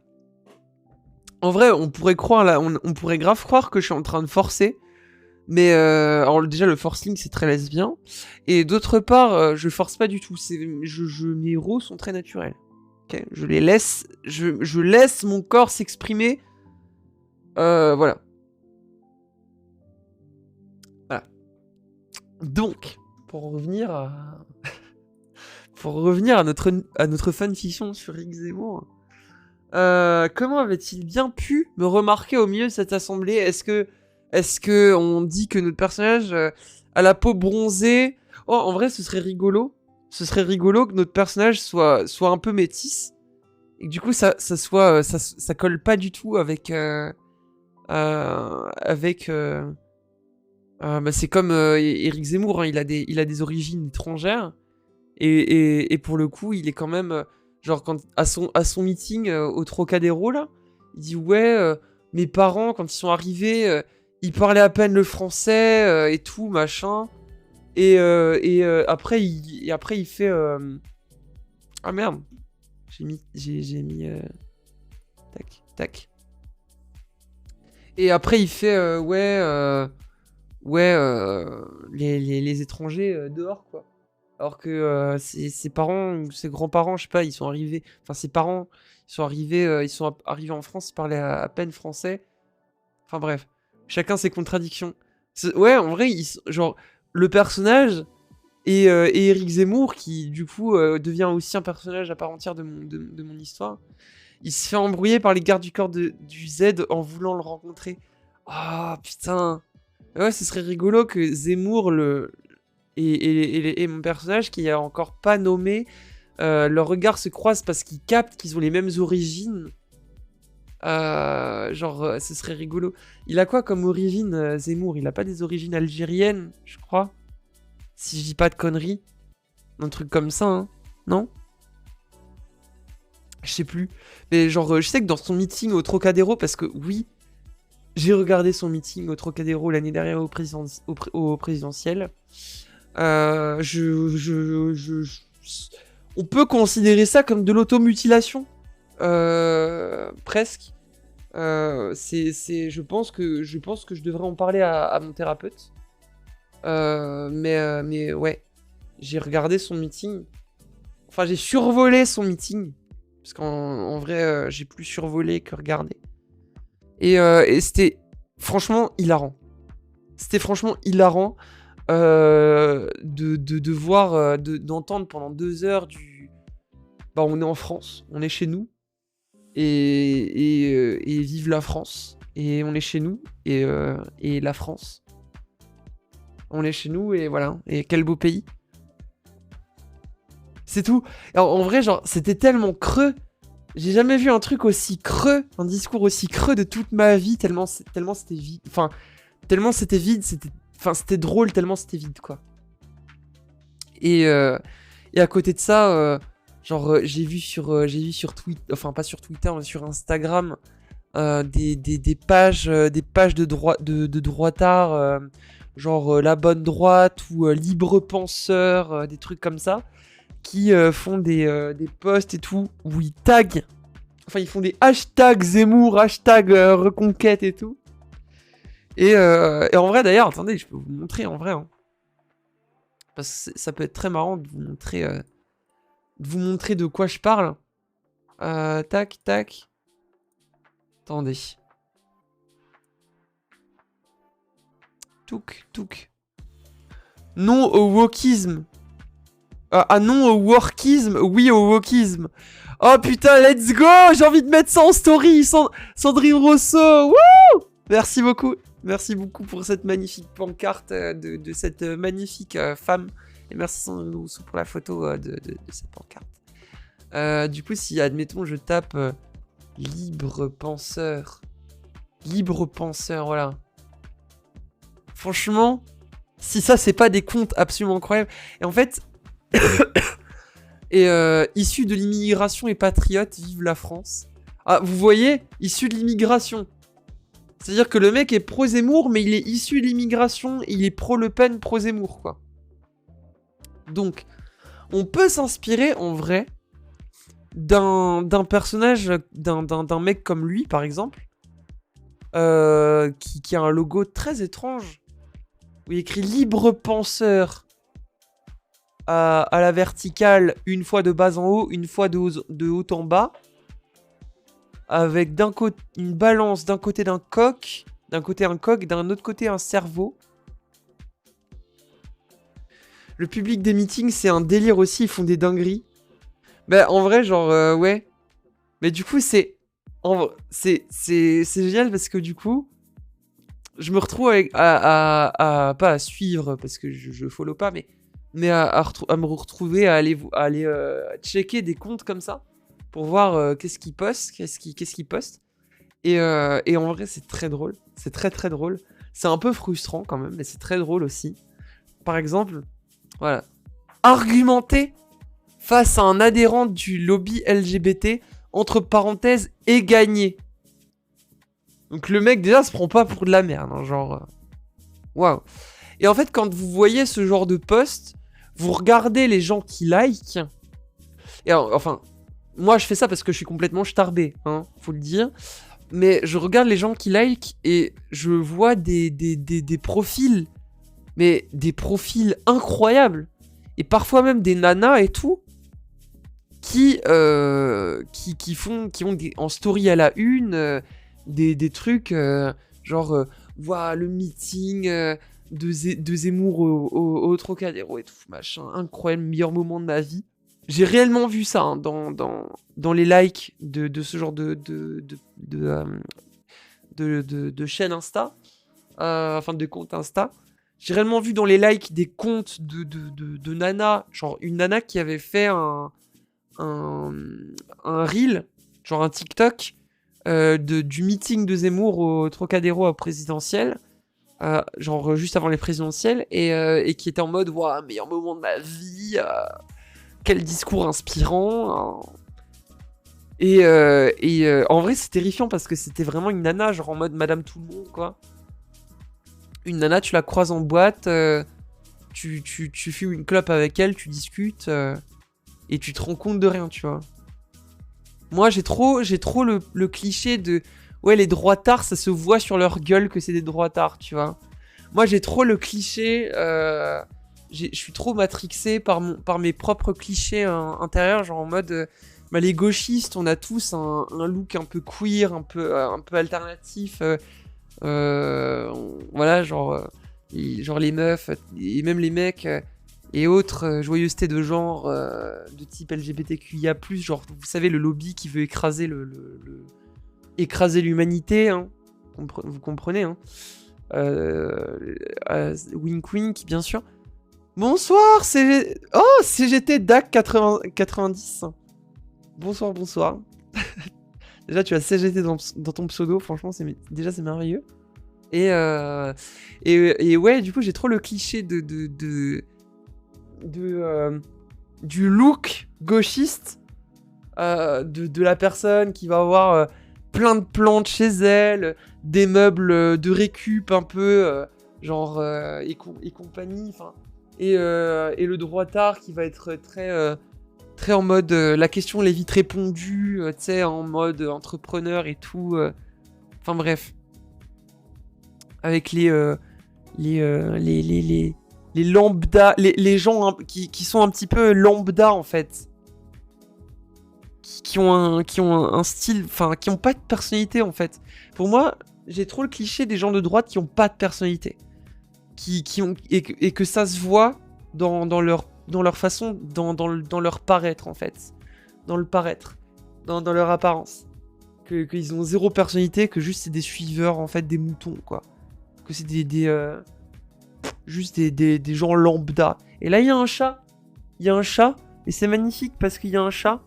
En vrai, on pourrait croire là, on pourrait grave croire que je suis en train de forcer. Mais alors déjà le forcing c'est très lesbien et d'autre part je force pas du tout. Mes héros sont très naturels. Okay, je laisse mon corps s'exprimer. Voilà. Voilà. Donc pour revenir à notre fanfiction sur Rick Zemmour. Comment avait-il bien pu me remarquer au milieu de cette assemblée? Est-ce que on dit que notre personnage a la peau bronzée? Oh, en vrai, ce serait rigolo. Ce serait rigolo que notre personnage soit un peu métisse. Et que du coup, ça colle pas du tout avec... bah, c'est comme Éric Zemmour, hein, il a des origines étrangères. Et pour le coup, il est quand même... genre, à son meeting au Trocadéro, là, il dit « Ouais, mes parents, quand ils sont arrivés... il parlait à peine le français et tout, machin. Et après, il fait... Ah merde. J'ai mis... Tac. Et après, il fait... les étrangers dehors, quoi. Alors que ses parents ou ses grands-parents, je sais pas, ils sont arrivés... Enfin, ses parents, ils sont arrivés en France, ils parlaient à peine français. Enfin, bref. Chacun ses contradictions. Ouais, en vrai, genre, le personnage et Éric Zemmour, qui du coup devient aussi un personnage à part entière de mon histoire, il se fait embrouiller par les gardes du corps du Z en voulant le rencontrer. Ah, putain. Ouais, ce serait rigolo que Zemmour et mon personnage, qui a encore pas nommé, leurs regards se croisent parce qu'ils captent qu'ils ont les mêmes origines. Ce serait rigolo. Il a quoi comme origine, Zemmour? Il a pas des origines algériennes, je crois. Si je dis pas de conneries. Un truc comme ça, hein. Non? Je sais plus. Mais genre, je sais que dans son meeting au Trocadéro, parce que oui, j'ai regardé son meeting au Trocadéro l'année dernière au présidentiel. On peut considérer ça comme de l'automutilation. Presque. Je pense que je devrais en parler à mon thérapeute. Mais ouais, j'ai regardé son meeting. Enfin, j'ai survolé son meeting. Parce qu'en vrai, j'ai plus survolé que regardé. Et c'était franchement hilarant. C'était franchement hilarant de voir, d'entendre pendant 2 heures du... Bah, on est en France, on est chez nous. Et vive la France. Et on est chez nous. Et la France. On est chez nous et voilà. Et quel beau pays. C'est tout. Alors, en vrai, genre, c'était tellement creux. J'ai jamais vu un truc aussi creux, un discours aussi creux de toute ma vie, tellement c'était vide. Enfin, tellement c'était vide, c'était drôle, tellement c'était vide, quoi. Et à côté de ça, j'ai vu sur Twitter, enfin pas sur Twitter, mais sur Instagram, des pages de droitards genre la bonne droite ou libre penseur, des trucs comme ça, qui font des posts et tout, où ils taguent, enfin ils font des hashtags Zemmour, hashtag reconquête et tout. Et en vrai d'ailleurs, attendez, je peux vous montrer en vrai. Hein. Parce que ça peut être très marrant de vous montrer de quoi je parle. Tac, tac. Attendez. Touk, touk. Non au wokisme. Non au workisme, oui au wokisme. Oh putain, let's go! J'ai envie de mettre ça en story, Sandrine Rousseau. Wouh! Merci beaucoup. Merci beaucoup pour cette magnifique pancarte de cette magnifique femme. Et merci Sandrine Rousseau pour la photo de cette pancarte. Du coup, si admettons je tape libre penseur. Libre penseur, voilà. Franchement, si ça c'est pas des comptes absolument incroyables. Et en fait, issu de l'immigration et patriote, vive la France. Ah, vous voyez, issu de l'immigration. C'est-à-dire que le mec est pro-Zemmour, mais il est issu de l'immigration, il est pro-Le Pen, pro-Zemmour, quoi. Donc, on peut s'inspirer, en vrai, d'un personnage, d'un mec comme lui, par exemple, qui a un logo très étrange, où il écrit « Libre penseur » à la verticale, une fois de bas en haut, une fois de haut en bas, avec une balance d'un côté un coq, d'un autre côté un cerveau. Le public des meetings, c'est un délire aussi, ils font des dingueries. Bah, en vrai, genre, ouais. Mais du coup, c'est génial parce que du coup, je me retrouve pas à suivre parce que je follow pas, mais à me retrouver à aller checker des comptes comme ça pour voir qu'est-ce qu'ils postent, et en vrai c'est très drôle, c'est très très drôle, c'est un peu frustrant quand même, mais c'est très drôle aussi. Par exemple, voilà, argumenter face à un adhérent du lobby LGBT, entre parenthèses, et gagner. Donc le mec déjà se prend pas pour de la merde, hein, genre waouh. Et en fait, quand vous voyez ce genre de post, vous regardez les gens qui like. Et alors, enfin, moi je fais ça parce que je suis complètement starbé, hein, faut le dire. Mais je regarde les gens qui like et je vois des profils, mais des profils incroyables. Et parfois même des nanas et tout, qui ont en story à la une des trucs genre voilà le meeting de Zemmour au Trocadéro et tout, machin, incroyable, meilleur moment de ma vie. J'ai réellement vu ça hein, dans les likes de ce genre de chaîne Insta, enfin de compte Insta. J'ai réellement vu dans les likes des comptes de nana, genre une nana qui avait fait un reel, genre un TikTok, du meeting de Zemmour au Trocadéro présidentiel, genre juste avant les présidentielles, et qui était en mode waouh, meilleur moment de ma vie, quel discours inspirant. Et en vrai c'est terrifiant parce que c'était vraiment une nana, genre en mode Madame Tout le Monde quoi. Une nana, tu la croises en boîte, tu fumes une clope avec elle, tu discutes, et tu te rends compte de rien, tu vois. Moi, j'ai trop le cliché de... Ouais, les droitards, ça se voit sur leur gueule que c'est des droitards, tu vois. Moi, j'ai trop le cliché... je suis trop matrixé par mes propres clichés intérieurs, genre en mode... bah, les gauchistes, on a tous un look un peu queer, un peu alternatif... voilà, genre les meufs et même les mecs et autres joyeusetés de genre de type LGBTQIA+, genre vous savez le lobby qui veut écraser écraser l'humanité, hein. Vous comprenez, hein. Wink wink bien sûr. Bonsoir, CGT DAC 90. Bonsoir. Déjà, tu as CGT dans ton pseudo, franchement, c'est merveilleux. Et ouais, du coup, j'ai trop le cliché du look gauchiste de la personne qui va avoir plein de plantes chez elle, des meubles de récup un peu genre et compagnie, enfin et le droitard qui va être très en mode la question elle est vite répondue, tu sais, en mode entrepreneur et tout. Enfin bref, avec les lambda, les gens qui sont un petit peu lambda en fait, qui ont un style, enfin qui ont pas de personnalité en fait. Pour moi, j'ai trop le cliché des gens de droite qui ont pas de personnalité, qui ont et que ça se voit dans leur façon, dans leur paraître en fait, dans le paraître, dans leur apparence, qu'ils ont zéro personnalité, que juste c'est des suiveurs en fait, des moutons quoi, que c'est juste des gens lambda. Et là il y a un chat, et c'est magnifique parce qu'il y a un chat.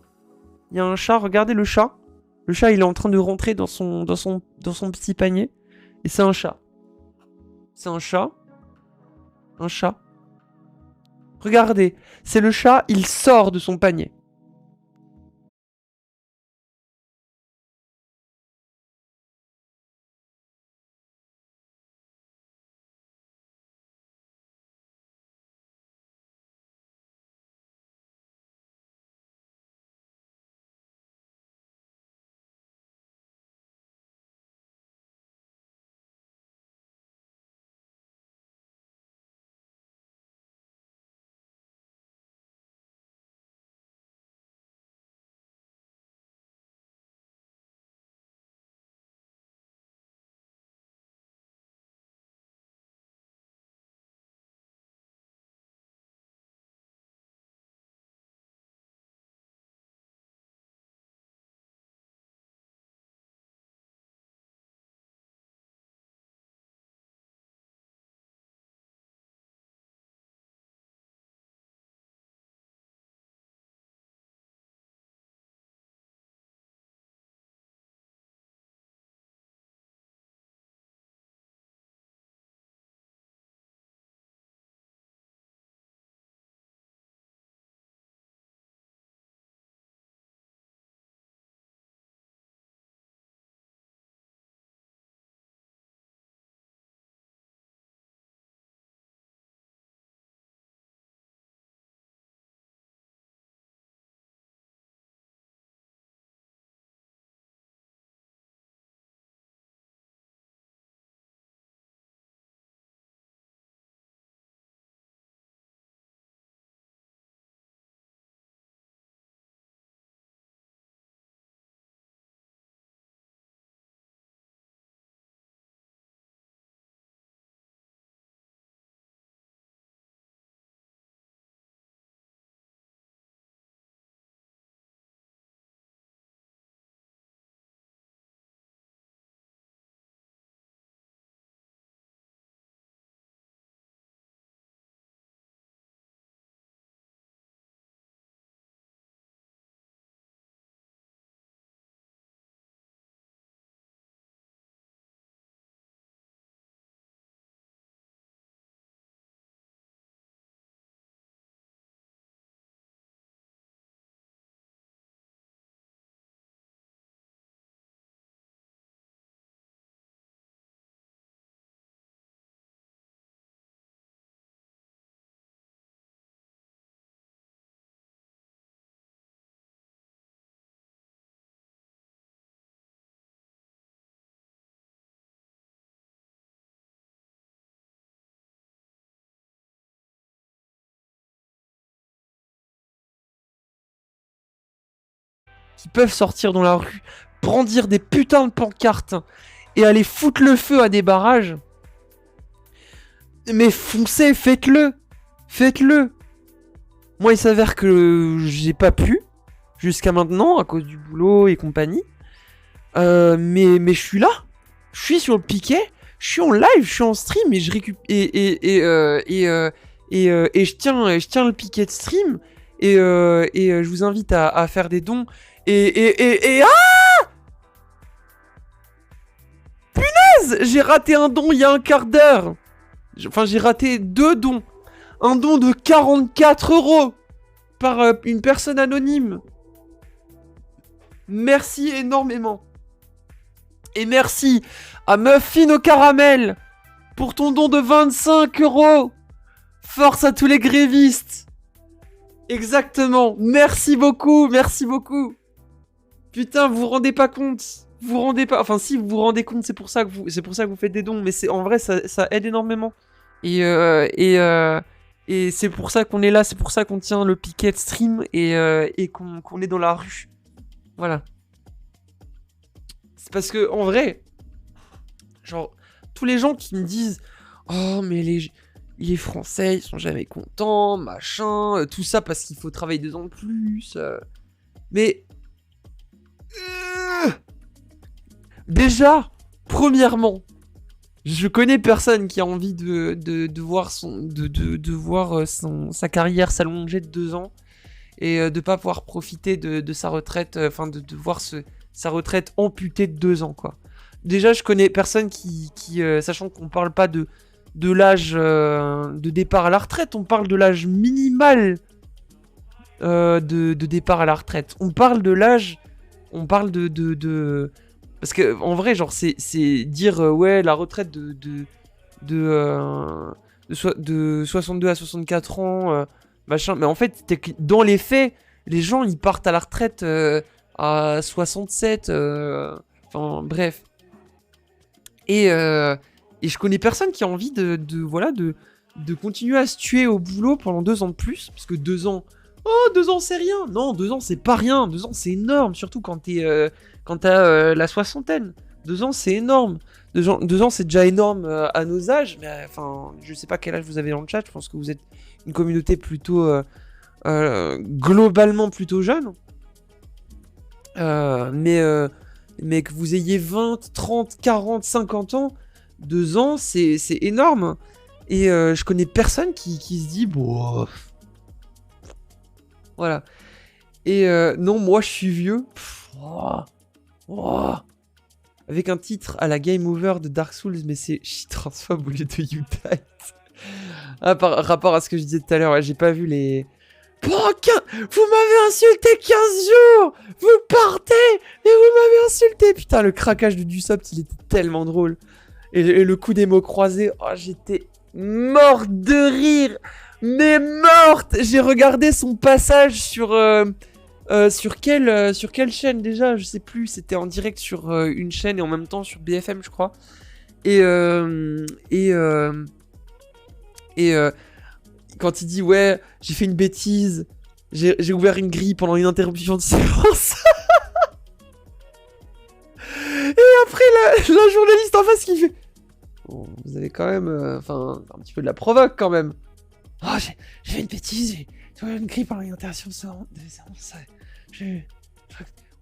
Il y a un chat, regardez le chat. Le chat, il est en train de rentrer dans son petit panier. Et c'est un chat. C'est un chat. Un chat. Regardez, c'est le chat, il sort de son panier. Qui peuvent sortir dans la rue, brandir des putains de pancartes et aller foutre le feu à des barrages. Mais foncez, faites-le. Faites-le. Moi, il s'avère que j'ai pas pu jusqu'à maintenant à cause du boulot et compagnie. Mais je suis là. Je suis sur le piquet. Je suis en live, je suis en stream et je récupère et je tiens le piquet de stream et je vous invite à faire des dons et ah, punaise, j'ai raté un don il y a un quart d'heure. Enfin, j'ai raté 2 dons. Un don de 44 € par une personne anonyme. Merci énormément. Et merci à Muffin au caramel pour ton don de 25 €. Force à tous les grévistes. Exactement. Merci beaucoup, merci beaucoup. Putain, vous vous rendez pas compte. Vous vous rendez pas... Enfin, si, vous vous rendez compte, c'est pour ça que vous faites des dons. Mais en vrai, ça aide énormément. Et c'est pour ça qu'on est là. C'est pour ça qu'on tient le piquet de stream et qu'on est dans la rue. Voilà. C'est parce que, en vrai, genre, tous les gens qui me disent « Oh, mais les Français, ils sont jamais contents, machin, tout ça parce qu'il faut travailler 2 ans de plus. » Mais... Déjà, premièrement, je connais personne qui a envie de voir sa carrière s'allonger de 2 ans et de pas pouvoir profiter de sa retraite, enfin de voir sa retraite amputée de 2 ans, quoi. Déjà, je connais personne qui sachant qu'on parle pas de l'âge de départ à la retraite, on parle de l'âge minimal de départ à la retraite. On parle de l'âge, on parle de... Parce que en vrai, genre, c'est dire ouais, la retraite de 62 à 64 ans, machin. Mais en fait, dans les faits, les gens, ils partent à la retraite à 67. Enfin, bref. Et je connais personne qui a envie de continuer à se tuer au boulot pendant 2 ans de plus. Parce que 2 ans... Oh, 2 ans, c'est rien. Non, 2 ans, c'est pas rien. 2 ans, c'est énorme. Surtout quand t'as la soixantaine. 2 ans, c'est énorme. 2 ans, c'est déjà énorme à nos âges. Mais enfin, je sais pas quel âge vous avez dans le chat. Je pense que vous êtes une communauté plutôt... globalement plutôt jeune. Mais que vous ayez 20, 30, 40, 50 ans, 2 ans, c'est énorme. Et je connais personne qui se dit... Bon... Voilà. Et non, moi je suis vieux. Avec un titre à la Game Over de Dark Souls, mais c'est shit transphobe au lieu de U-Type. Par rapport à ce que je disais tout à l'heure, ouais, j'ai pas vu les... Vous m'avez insulté 15 jours. Vous partez et vous m'avez insulté. Putain, le craquage de Dusopt, il était tellement drôle. Et le coup des mots croisés, oh, j'étais morte de rire. Mais morte. J'ai regardé son passage sur quelle chaîne déjà, je sais plus. C'était en direct sur une chaîne et en même temps sur BFM, je crois. Et quand il dit ouais, j'ai fait une bêtise, j'ai ouvert une grille pendant une interruption de séance. Et après la journaliste en face qui fait bon, vous avez quand même un petit peu de la provoque quand même. Oh, j'ai fait une bêtise, j'ai ouvert une grille pendant une interruption de séance.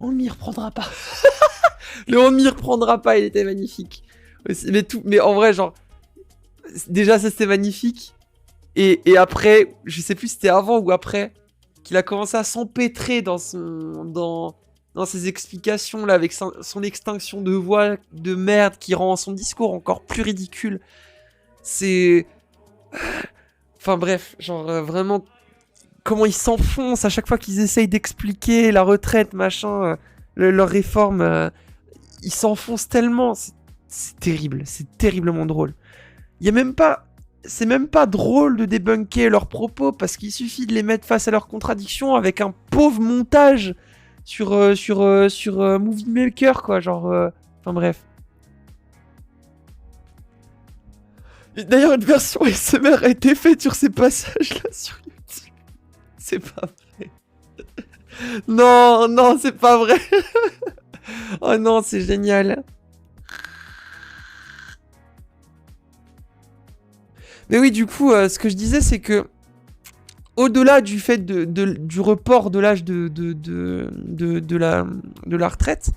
On ne m'y reprendra pas. Le on ne m'y reprendra pas, il était magnifique. Mais en vrai, genre, déjà ça c'était magnifique. Et après, je sais plus si c'était avant ou après, qu'il a commencé à s'empêtrer dans ses explications là, avec son extinction de voix de merde qui rend son discours encore plus ridicule. C'est... Enfin bref, genre vraiment, comment ils s'enfoncent à chaque fois qu'ils essayent d'expliquer la retraite, machin, leur réforme, ils s'enfoncent tellement, c'est terrible, c'est terriblement drôle. Il y a même pas... C'est même pas drôle de débunker leurs propos parce qu'il suffit de les mettre face à leurs contradictions avec un pauvre montage sur Movie Maker, quoi, genre... Enfin bref. D'ailleurs, une version ASMR a été faite sur ces passages-là sur YouTube. C'est pas vrai. Non, c'est pas vrai. Oh non, c'est génial. Mais oui, du coup, ce que je disais, c'est que au-delà du fait du report de l'âge de la retraite,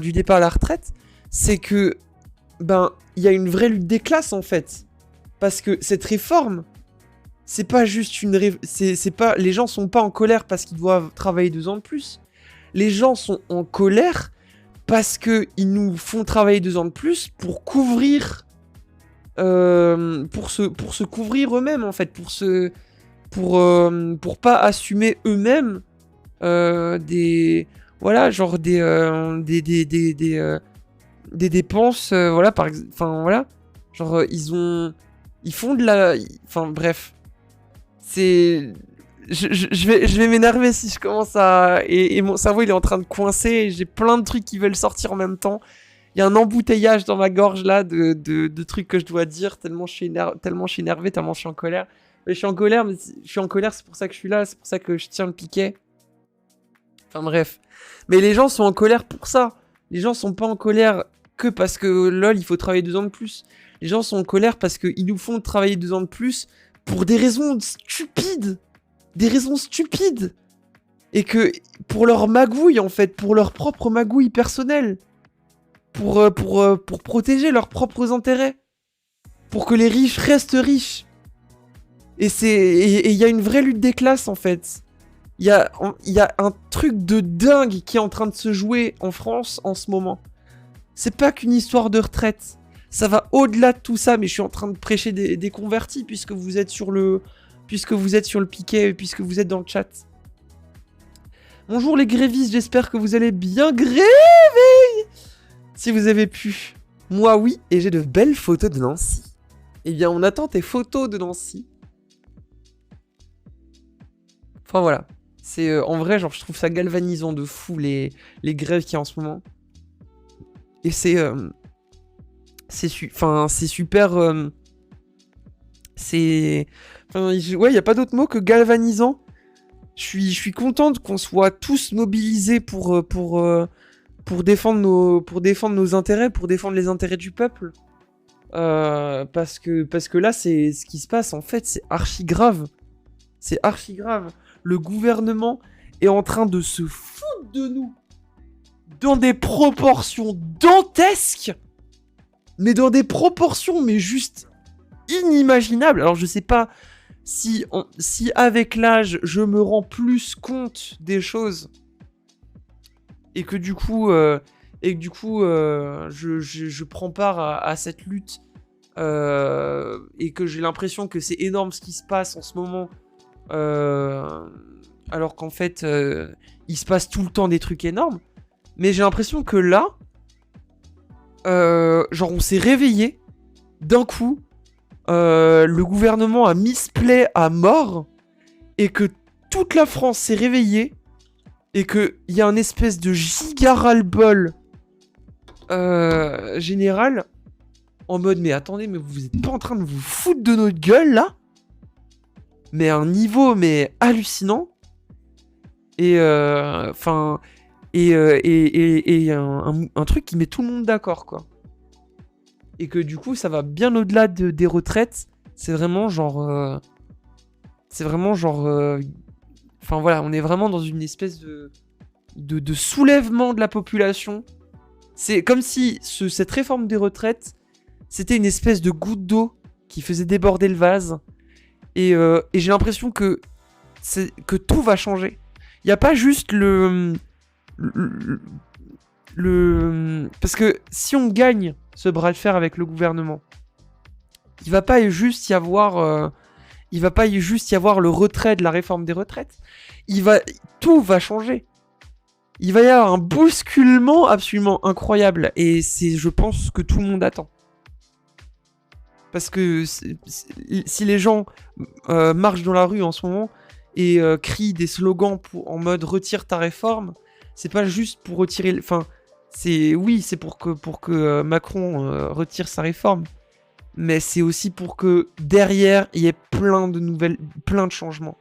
du départ à la retraite, c'est que il y a une vraie lutte des classes en fait, parce que cette réforme, c'est pas juste les gens sont pas en colère parce qu'ils doivent travailler 2 ans de plus. Les gens sont en colère parce que ils nous font travailler 2 ans de plus pour couvrir. Pour se couvrir eux-mêmes en fait, pour pas assumer eux-mêmes des dépenses, voilà, enfin voilà, Genre, ils font de la... Enfin, bref. C'est... Je vais m'énerver si je commence à... Et mon cerveau, il est en train de coincer. Et j'ai plein de trucs qui veulent sortir en même temps. Il y a un embouteillage dans ma gorge, là, de trucs que je dois dire. Tellement je suis énervé, tellement je suis en colère. Je suis en colère, mais je suis en colère, c'est pour ça que je suis là. C'est pour ça que je tiens le piquet. Enfin, bref. Mais les gens sont en colère pour ça. Les gens sont pas en colère que parce que, lol, il faut travailler 2 ans de plus. Les gens sont en colère parce qu'ils nous font travailler 2 ans de plus pour des raisons stupides. Des raisons stupides. Et que pour leur magouille, en fait, pour leur propre magouille personnelle. Pour protéger leurs propres intérêts. Pour que les riches restent riches. Et il y a une vraie lutte des classes, en fait. Il y a un truc de dingue qui est en train de se jouer en France en ce moment. C'est pas qu'une histoire de retraite. Ça va au-delà de tout ça, mais je suis en train de prêcher des convertis puisque vous êtes sur le piquet, puisque vous êtes dans le chat. Bonjour les grévistes, j'espère que vous allez bien gréver si vous avez pu. Moi oui, et j'ai de belles photos de Nancy. Eh bien, on attend tes photos de Nancy. Enfin voilà. C'est en vrai, genre, je trouve ça galvanisant de fou les grèves qu'il y a en ce moment. Et c'est super. Ouais, y a pas d'autre mot que galvanisant. Je suis contente qu'on soit tous mobilisés pour défendre nos intérêts, pour défendre les intérêts du peuple. Parce que là, c'est ce qui se passe. En fait, c'est archi grave. C'est archi grave. Le gouvernement est en train de se foutre de nous dans des proportions dantesques, mais dans des proportions mais juste inimaginables. Alors je sais pas si avec l'âge je me rends plus compte des choses et que du coup je prends part à cette lutte et que j'ai l'impression que c'est énorme ce qui se passe en ce moment. Alors qu'en fait il se passe tout le temps des trucs énormes, mais j'ai l'impression que là genre on s'est réveillé d'un coup, le gouvernement a misplay à mort et que toute la France s'est réveillée et que il y a un espèce de giga ras-le-bol général en mode mais attendez, mais vous êtes pas en train de vous foutre de notre gueule là? Mais à un niveau mais hallucinant. Et un truc qui met tout le monde d'accord, quoi. Et que du coup ça va bien au-delà des retraites. C'est vraiment genre enfin voilà, on est vraiment dans une espèce de soulèvement de la population. C'est comme si cette réforme des retraites, c'était une espèce de goutte d'eau qui faisait déborder le vase. Et j'ai l'impression que tout va changer. Il n'y a pas juste parce que si on gagne ce bras de fer avec le gouvernement, il va pas juste y avoir le retrait de la réforme des retraites. Tout va changer. Il va y avoir un bousculement absolument incroyable et c'est, je pense, ce que tout le monde attend. Parce que si les gens marchent dans la rue en ce moment et crient des slogans en mode retire ta réforme, c'est pas juste pour retirer, enfin c'est pour que Macron retire sa réforme, mais c'est aussi pour que derrière il y ait plein de changements.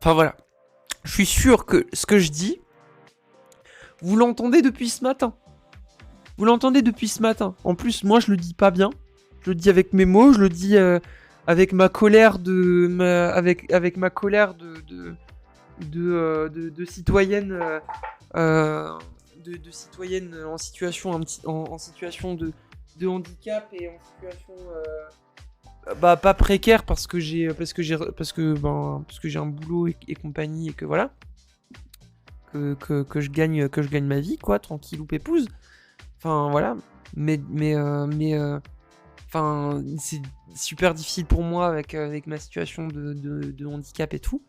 Enfin voilà, je suis sûr que ce que je dis, vous l'entendez depuis ce matin. En plus, moi, je le dis pas bien. Je le dis avec mes mots. Je le dis avec ma colère avec ma colère de citoyenne, de citoyenne en situation en situation de handicap et en situation pas précaire parce que j'ai un boulot et compagnie et que voilà. Que je gagne ma vie, quoi, tranquille ou pépouze. Enfin voilà, mais enfin c'est super difficile pour moi avec ma situation de handicap et tout.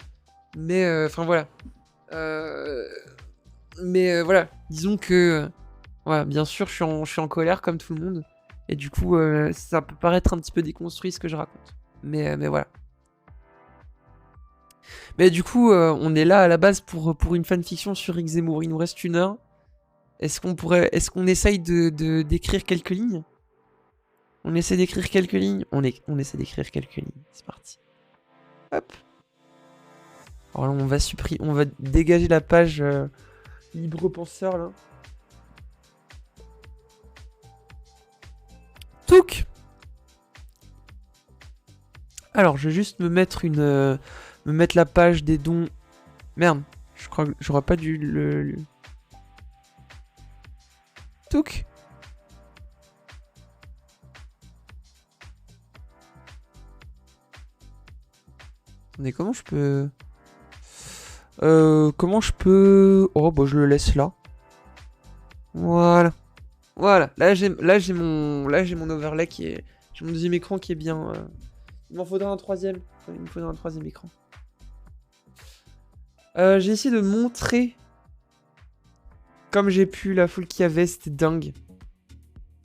Mais enfin voilà. voilà, disons que... voilà, bien sûr, je suis en colère comme tout le monde. Et du coup, ça peut paraître un petit peu déconstruit ce que je raconte. Mais voilà. Mais du coup, on est là à la base pour une fanfiction sur Rick Zemmour. Il nous reste 1 heure. Est-ce qu'on essaye d'écrire quelques lignes? On essaie d'écrire quelques lignes? On essaie d'écrire quelques lignes. C'est parti. Hop. Alors là, on va dégager la page libre penseur là. Touc. Alors, je vais juste me mettre la page des dons. Merde, je crois que j'aurais pas dû le... Touc. Attendez, comment je peux... Oh, bah je le laisse là. Voilà. Voilà. Là, j'ai mon overlay qui est... J'ai mon deuxième écran qui est bien... Il m'en faudra un troisième. Il me faudra un troisième écran. J'ai essayé de montrer... Comme j'ai pu la foule qu'il y avait, c'était dingue.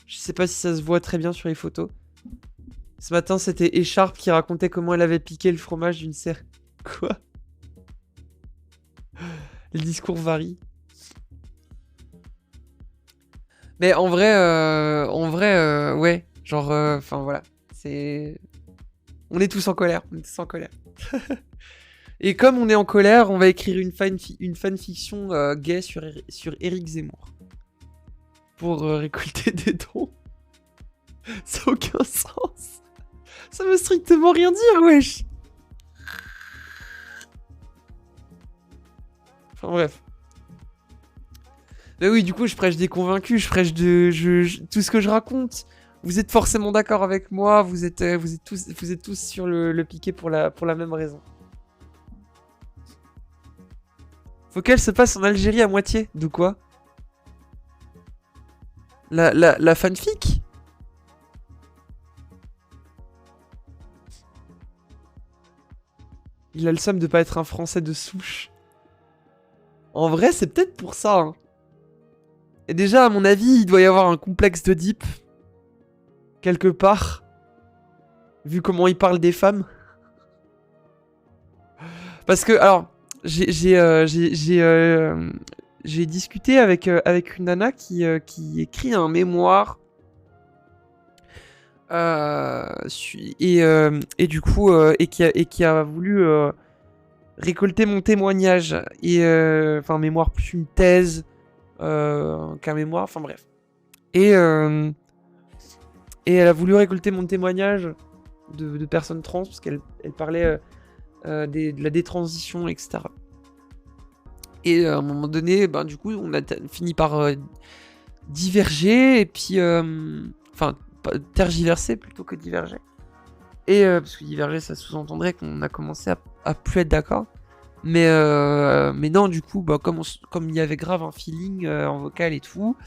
Je sais pas si ça se voit très bien sur les photos. Ce matin, c'était Écharpe qui racontait comment elle avait piqué le fromage d'une serre. Quoi? Les discours varient. Mais en vrai, ouais. Genre, enfin voilà. C'est... On est tous en colère. On est tous en colère. Et comme on est en colère, on va écrire une fanfiction gay sur Éric Zemmour. Pour récolter des dons. Ça n'a aucun sens. Ça veut strictement rien dire, wesh. Enfin bref. Mais oui, du coup, je prêche des convaincus, je prêche tout ce que je raconte. Vous êtes forcément d'accord avec moi, vous êtes tous sur le piquet pour la même raison. Faut qu'elle se passe en Algérie à moitié. De quoi? La fanfic? Il a le seum de pas être un Français de souche. En vrai, c'est peut-être pour ça. Hein. Et déjà, à mon avis, il doit y avoir un complexe d'Oedipe. Quelque part. Vu comment il parle des femmes. Parce que, alors, j'ai discuté avec une nana qui écrit un mémoire. Et du coup, et qui a voulu récolter mon témoignage. Enfin, mémoire plus une thèse qu'un mémoire, enfin bref. Et elle a voulu récolter mon témoignage de personnes trans, parce qu'elle parlait de la détransition, etc. Et à un moment donné, ben, du coup, on a fini par diverger, et puis... Enfin, tergiverser plutôt que diverger. Et parce que diverger, ça sous-entendrait qu'on a commencé à plus être d'accord. Mais non, du coup, bah, comme il y avait grave un feeling en vocal et tout,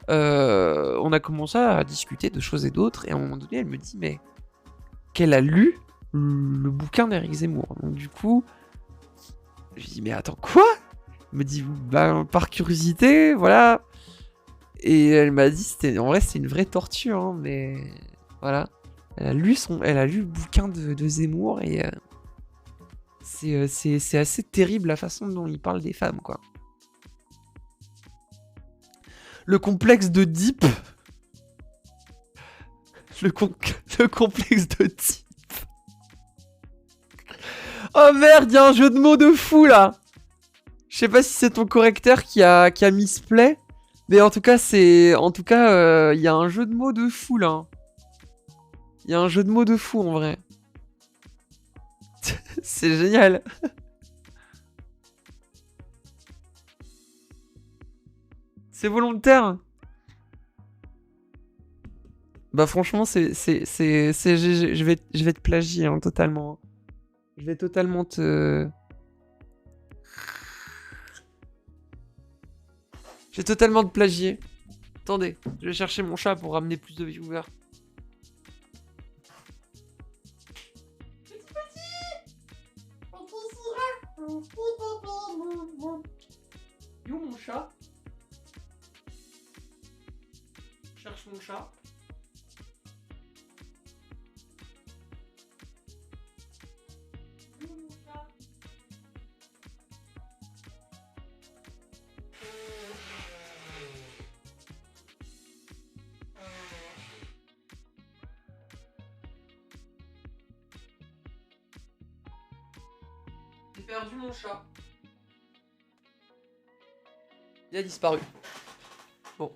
on a commencé à discuter de choses et d'autres. Et à un moment donné, elle me dit, mais qu'elle a lu le bouquin d'Éric Zemmour. Donc du coup, je lui dis, mais attends, quoi? Elle me dit, bah, par curiosité, voilà. Et elle m'a dit, en vrai, c'était une vraie torture, hein, mais voilà. Elle a lu le bouquin de Zemmour et c'est assez terrible la façon dont il parle des femmes, quoi. Le complexe d'Oedipe. Le complexe d'Oedipe. Oh merde, il y a un jeu de mots de fou là. Je sais pas si c'est ton correcteur qui a mis ce play. Mais en tout cas, il y a un jeu de mots de fou là. Il y a un jeu de mots de fou en vrai. C'est génial. C'est volontaire. Bah franchement, c'est GG. Je vais te plagier hein, totalement. Je vais totalement te... J'ai totalement de plagier. Attendez, je vais chercher mon chat pour ramener plus de viewers. Yo mon chat. chat. Je cherche mon chat. J'ai perdu mon chat. Il a disparu. Bon.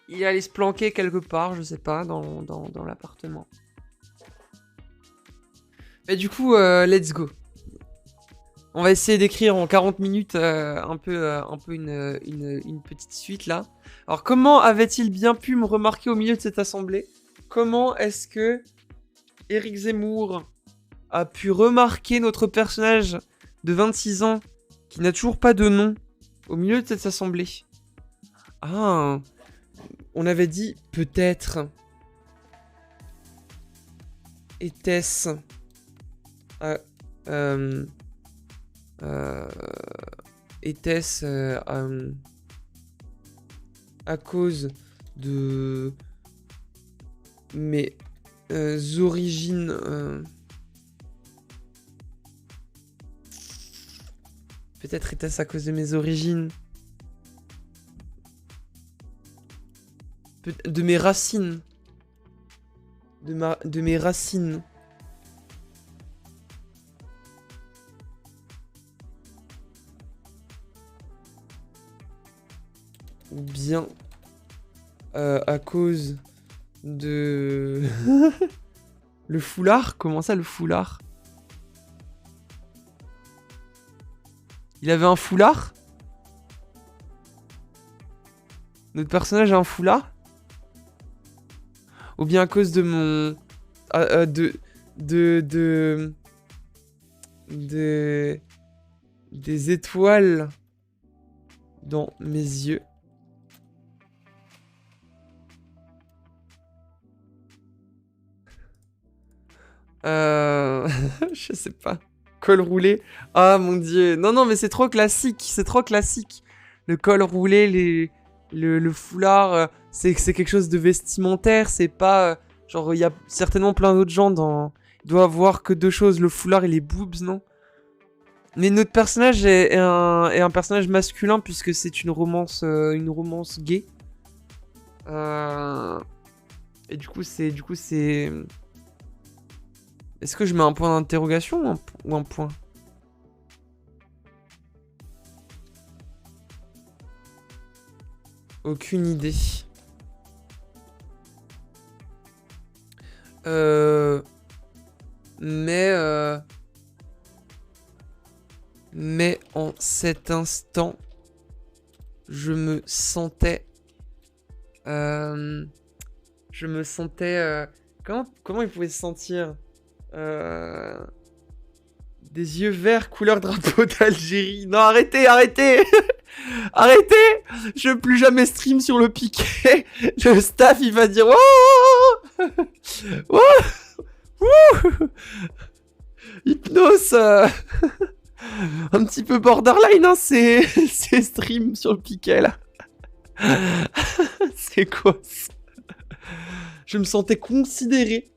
Il est allé se planquer quelque part, je sais pas, dans l'appartement. Mais du coup, let's go. On va essayer d'écrire en 40 minutes un peu une petite suite là. Alors comment avait-il bien pu me remarquer au milieu de cette assemblée? Comment est-ce que Éric Zemmour a pu remarquer notre personnage de 26 ans qui n'a toujours pas de nom au milieu de cette assemblée? Ah, on avait dit peut-être. Était-ce était-ce à cause de mes origines peut-être était-ce à cause de mes origines, de mes racines, de mes racines. Ou bien à cause de le foulard. Comment ça, le foulard? Il avait un foulard? Notre personnage a un foulard? Ou bien à cause de mon des étoiles dans mes yeux. Je sais pas. Col roulé. Ah mon dieu. Non, non, mais c'est trop classique. C'est trop classique. Le col roulé, le foulard, c'est quelque chose de vestimentaire. C'est pas... genre, il y a certainement plein d'autres gens dans... Il doit avoir que deux choses. Le foulard et les boobs, non? Mais notre personnage est un personnage masculin puisque c'est une romance gay. Et du coup, c'est... Est-ce que je mets un point d'interrogation ou un point? Aucune idée. Mais en cet instant, je me sentais... Comment il pouvait se sentir? Des yeux verts couleur drapeau d'Algérie. Non, arrêtez, arrêtez. Arrêtez. Je veux plus jamais stream sur le piquet. Le staff, il va dire oh, oh, oh, hypnose. Un petit peu borderline, hein, c'est stream sur le piquet, là. C'est quoi ça? Je me sentais considéré.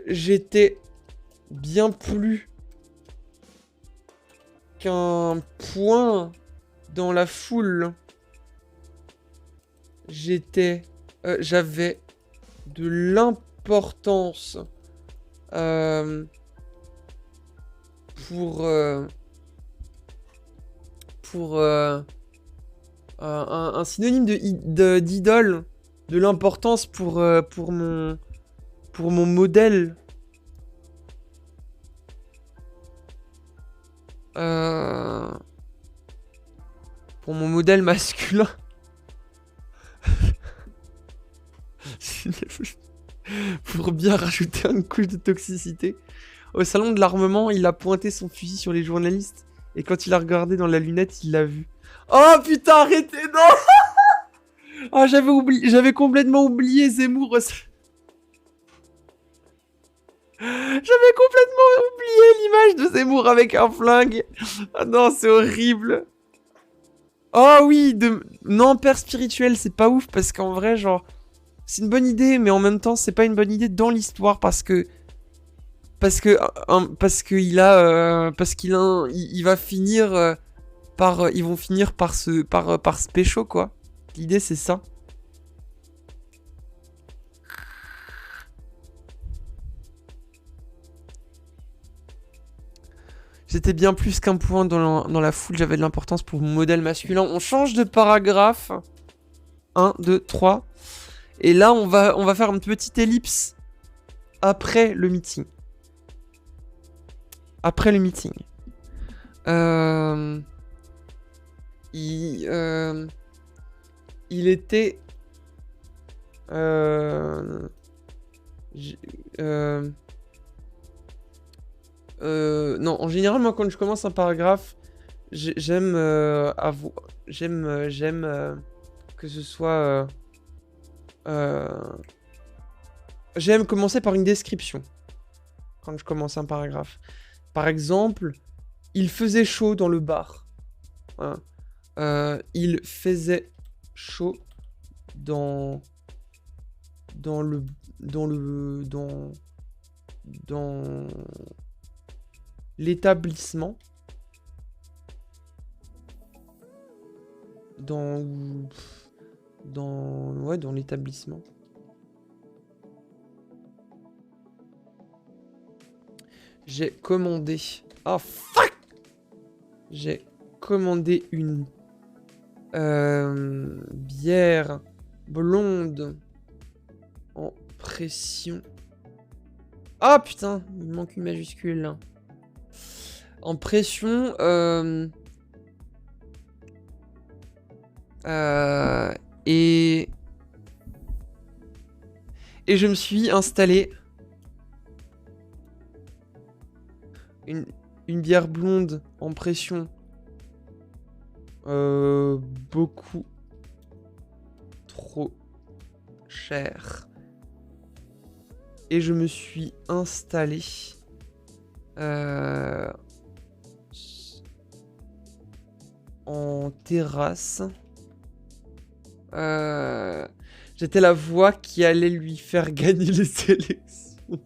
J'étais bien plus qu'un point dans la foule. J'avais de l'importance pour un synonyme d'idole. De l'importance pour mon modèle. Pour mon modèle masculin. Pour bien rajouter une couche de toxicité. Au salon de l'armement, il a pointé son fusil sur les journalistes. Et quand il a regardé dans la lunette, il l'a vu. Oh putain, arrêtez, non. Ah, j'avais complètement oublié Zemmour. J'avais complètement oublié l'image de Zemmour avec un flingue. Ah non, c'est horrible. Oh oui, non, père spirituel, c'est pas ouf parce qu'en vrai, genre, c'est une bonne idée, mais en même temps, c'est pas une bonne idée dans l'histoire parce qu'il va finir ils vont finir par se pécho, quoi. L'idée, c'est ça. J'étais bien plus qu'un point dans la foule, j'avais de l'importance pour mon modèle masculin. On change de paragraphe. 1, 2, 3. Et là, on va faire une petite ellipse après le meeting. Après le meeting. Il était... non, en général, moi, quand je commence un paragraphe, j'aime que ce soit... j'aime commencer par une description quand je commence un paragraphe. Par exemple, il faisait chaud dans le bar. Voilà. Il faisait chaud dans l'établissement. Dans l'établissement. J'ai commandé... Oh, fuck! J'ai commandé une bière blonde en pression. Ah, putain, il me manque une majuscule, là. En pression, et je me suis installé une bière blonde en pression beaucoup trop cher. Et je me suis installé en terrasse. J'étais la voix qui allait lui faire gagner les élections.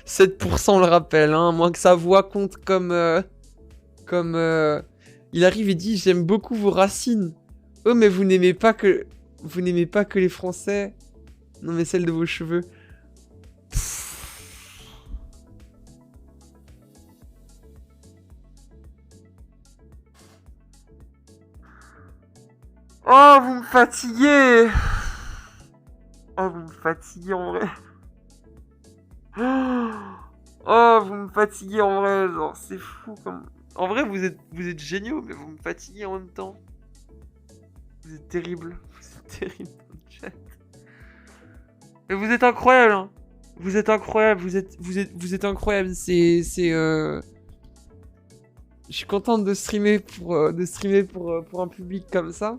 7% le rappel, hein, moins que sa voix compte comme... il arrive et dit « J'aime beaucoup vos racines. Oh, mais vous n'aimez pas que les Français. Non, mais celle de vos cheveux. » Oh, vous me fatiguez. Oh, vous me fatiguez en vrai. Oh, vous me fatiguez en vrai, genre, c'est fou comme... En vrai, vous êtes géniaux, mais vous me fatiguez en même temps. Vous êtes terrible. Vous êtes terrible dans le chat. Mais vous êtes incroyable, hein. Vous êtes incroyable, vous êtes incroyable, Je suis contente de streamer pour un public comme ça.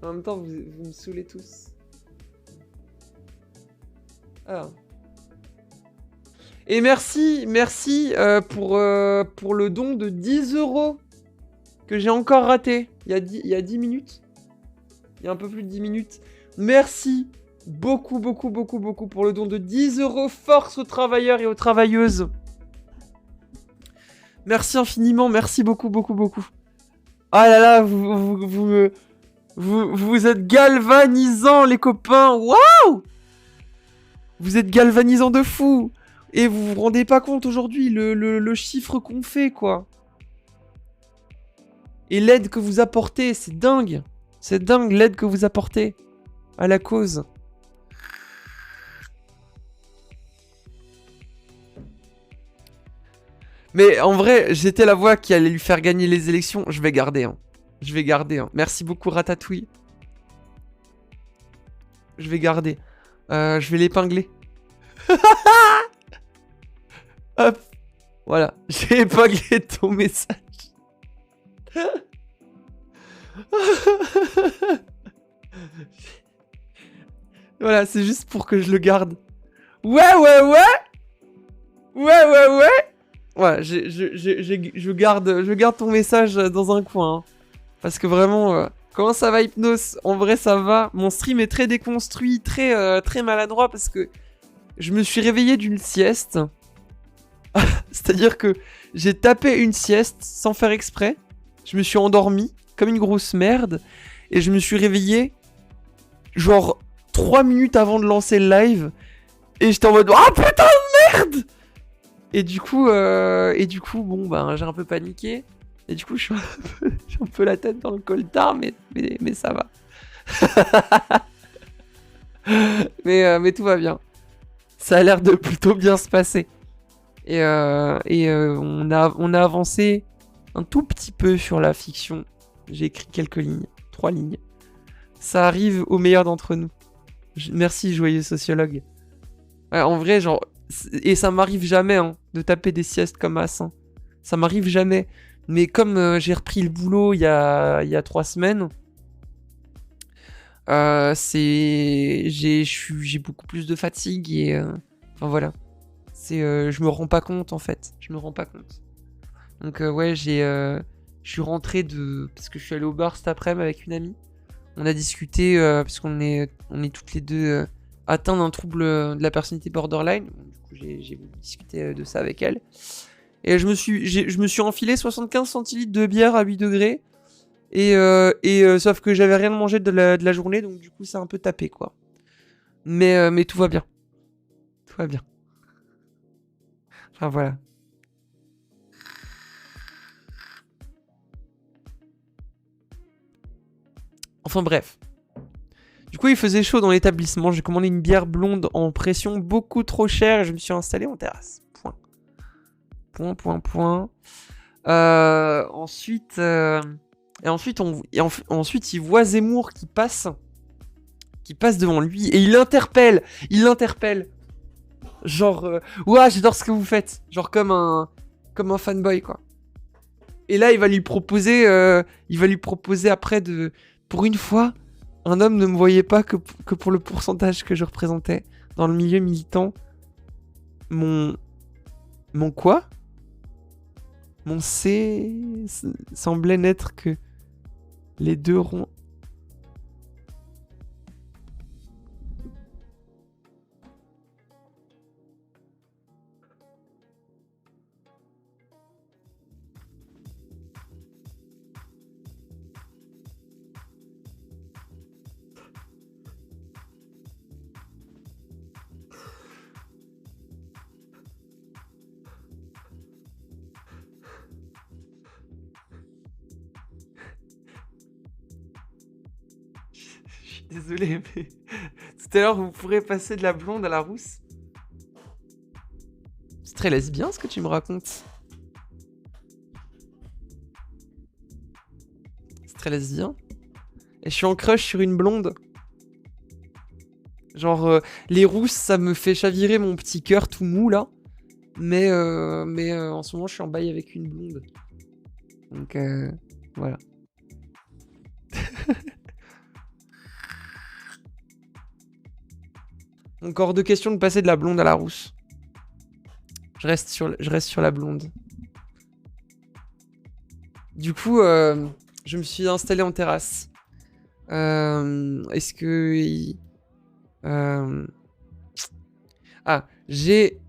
En même temps, vous me saoulez tous. Alors. Et merci pour le don de 10 € que j'ai encore raté il y a 10 minutes. Il y a un peu plus de 10 minutes. Merci beaucoup pour le don de 10 €. Force aux travailleurs et aux travailleuses. Merci infiniment, merci beaucoup. Ah là là, vous êtes galvanisants, les copains. Waouh! Vous êtes galvanisants de fou. Et vous vous rendez pas compte aujourd'hui le chiffre qu'on fait, quoi. Et l'aide que vous apportez, c'est dingue. C'est dingue l'aide que vous apportez à la cause. Mais en vrai, j'étais la voix qui allait lui faire gagner les élections. Je vais garder, hein. Je vais garder, hein. Merci beaucoup, Ratatouille. Je vais garder. Je vais l'épingler. Hop. Voilà. J'ai épinglé ton message. Voilà, c'est juste pour que je le garde. Ouais. Ouais. Ouais, je garde ton message dans un coin. Hein. Parce que vraiment, comment ça va Hypnos? En vrai, ça va. Mon stream est très déconstruit, très maladroit parce que je me suis réveillé d'une sieste. C'est-à-dire que j'ai tapé une sieste sans faire exprès. Je me suis endormi comme une grosse merde. Et je me suis réveillé genre 3 minutes avant de lancer le live. Et j'étais en mode ah putain de merde. Et du coup, bon, ben, j'ai un peu paniqué. Et du coup, j'ai un peu la tête dans le coltard, mais ça va. mais tout va bien. Ça a l'air de plutôt bien se passer. Et on a avancé un tout petit peu sur la fiction. J'ai écrit quelques lignes, 3 lignes. Ça arrive au meilleur d'entre nous. Merci, joyeux sociologue. Ouais, en vrai, genre... Et ça m'arrive jamais hein, de taper des siestes comme as. Hein. Ça m'arrive jamais. Mais comme j'ai repris le boulot il y a 3 semaines, j'ai beaucoup plus de fatigue et enfin voilà. Je me rends pas compte en fait. Je me rends pas compte. Donc ouais, je suis rentré parce que je suis allé au bar cet après-midi avec une amie. On a discuté parce qu'on est toutes les deux atteints d'un trouble de la personnalité borderline. Du coup, j'ai voulu discuter de ça avec elle. Et je me suis enfilé 75 centilitres de bière à 8 degrés. Et sauf que j'avais rien mangé de la journée, donc du coup, ça a un peu tapé, quoi. Mais tout va bien. Tout va bien. Enfin, voilà. Enfin, bref. Du coup, il faisait chaud dans l'établissement. J'ai commandé une bière blonde en pression beaucoup trop chère et je me suis installé en terrasse. Point. Ensuite, il voit Zemmour qui passe devant lui et il l'interpelle. Genre, ouah, j'adore ce que vous faites. Genre comme un fanboy quoi. Et là, il va lui proposer après pour une fois, un homme ne me voyait pas que pour le pourcentage que je représentais dans le milieu militant. Mon quoi? Mon C semblait n'être que les deux ronds. Désolé, mais tout à l'heure, vous pourrez passer de la blonde à la rousse. C'est très lesbien ce que tu me racontes. C'est très lesbien. Et je suis en crush sur une blonde. Genre, les rousses, ça me fait chavirer mon petit cœur tout mou là. Mais en ce moment, je suis en bail avec une blonde. Donc, voilà. Donc hors de question de passer de la blonde à la rousse. Je reste sur la blonde. Du coup, je me suis installé en terrasse. Est-ce que... Ah, j'ai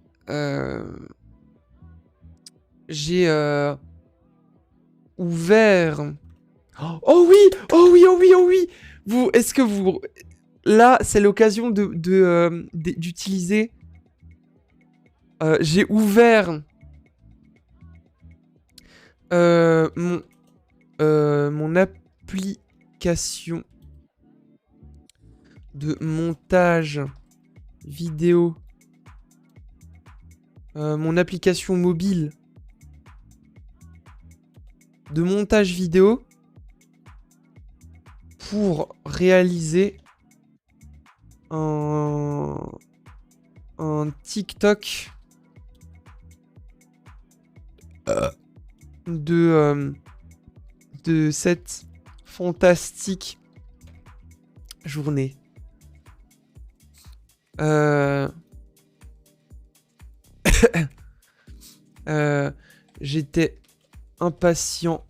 ouvert... Oh oui. Est-ce que vous... Là, c'est l'occasion d'utiliser... j'ai ouvert... mon application de montage vidéo. Mon application mobile de montage vidéo pour réaliser un TikTok de cette fantastique journée. J'étais impatient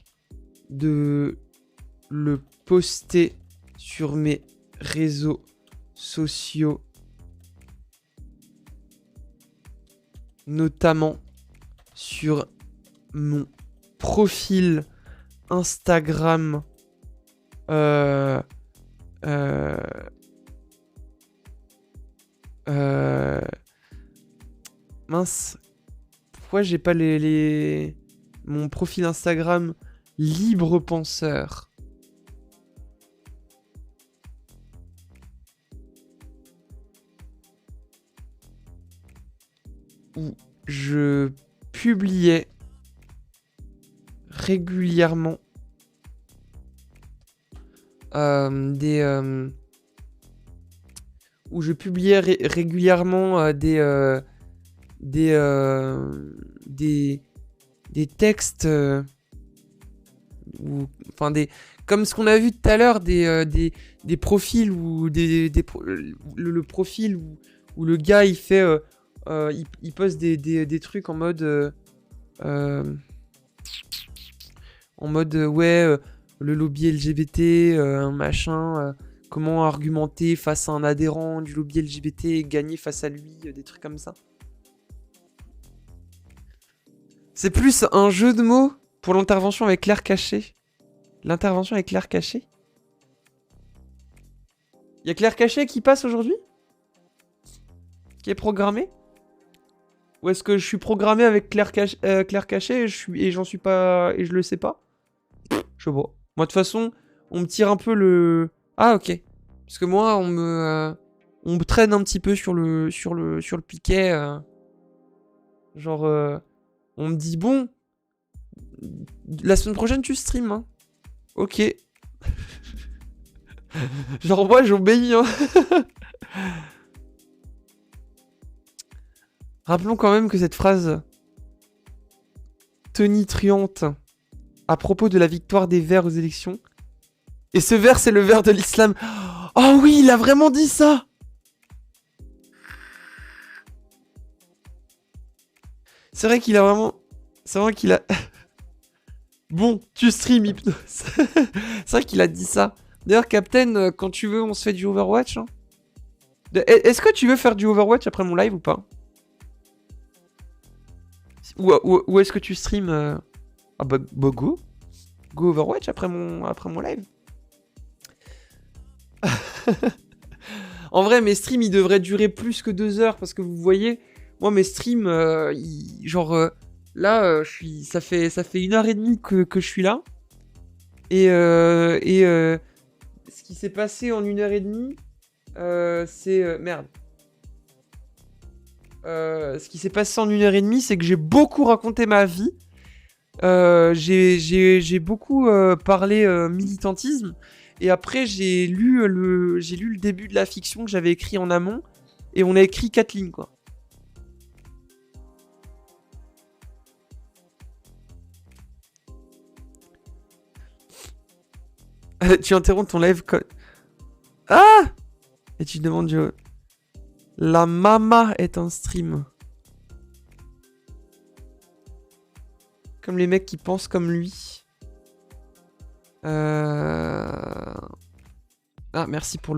de le poster sur mes réseaux sociaux, notamment sur mon profil Instagram. Mince, pourquoi j'ai pas mon profil Instagram libre penseur? Où je publiais régulièrement des textes ou enfin comme ce qu'on a vu tout à l'heure des profils ou le profil où le gars il fait il poste des trucs en mode ouais le lobby LGBT machin comment argumenter face à un adhérent du lobby LGBT et gagner face à lui, des trucs comme ça. C'est plus un jeu de mots pour l'intervention avec Claire Cachet. L'intervention avec Claire Cachet. Il y a Claire Cachet qui passe aujourd'hui? Qui est programmée? Ou est-ce que je suis programmé avec Claire Cachet et j'en suis pas et je le sais pas? Je sais pas. Moi de toute façon, on me tire un peu le... Ah ok. Parce que moi, on me traîne un petit peu sur le piquet. Genre, on me dit, bon, la semaine prochaine, tu stream, hein. Ok. Genre, moi, j'obéis, hein. Rappelons quand même que cette phrase tonitruante à propos de la victoire des Verts aux élections. Et ce vert, c'est le vert de l'islam. Oh oui, il a vraiment dit ça. C'est vrai qu'il a vraiment... C'est vrai qu'il a... Bon, tu stream, Hypnose. C'est vrai qu'il a dit ça. D'ailleurs, Captain, quand tu veux, on se fait du Overwatch. Hein. Est-ce que tu veux faire du Overwatch après mon live ou pas? Ou est-ce que tu stream Ah bah go. Go Overwatch après mon live. En vrai, mes streams, ils devraient durer plus que 2 heures parce que vous voyez, moi, mes streams, là, ça fait 1h30 que je suis là. Et ce qui s'est passé en 1h30, c'est... merde. Ce qui s'est passé en 1h30, c'est que j'ai beaucoup raconté ma vie. J'ai beaucoup parlé militantisme. Et après, j'ai lu le début de la fiction que j'avais écrit en amont. Et on a écrit 4 lignes, quoi. Tu interromps ton live quand... Ah! Et tu demandes... La mama est un stream. Comme les mecs qui pensent comme lui. Ah, merci pour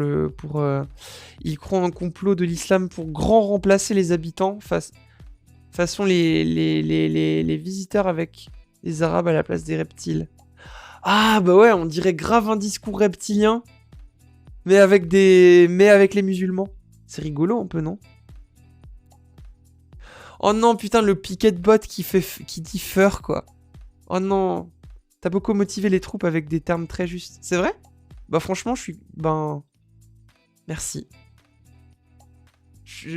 il croit en un complot de l'islam pour grand remplacer les habitants façon les visiteurs avec les arabes à la place des reptiles. Ah bah ouais, on dirait grave un discours reptilien, mais avec les musulmans. C'est rigolo un peu, non? Oh non, putain, le piquet de bot qui dit fur, quoi. Oh non. T'as beaucoup motivé les troupes avec des termes très justes. C'est vrai? Bah franchement, merci.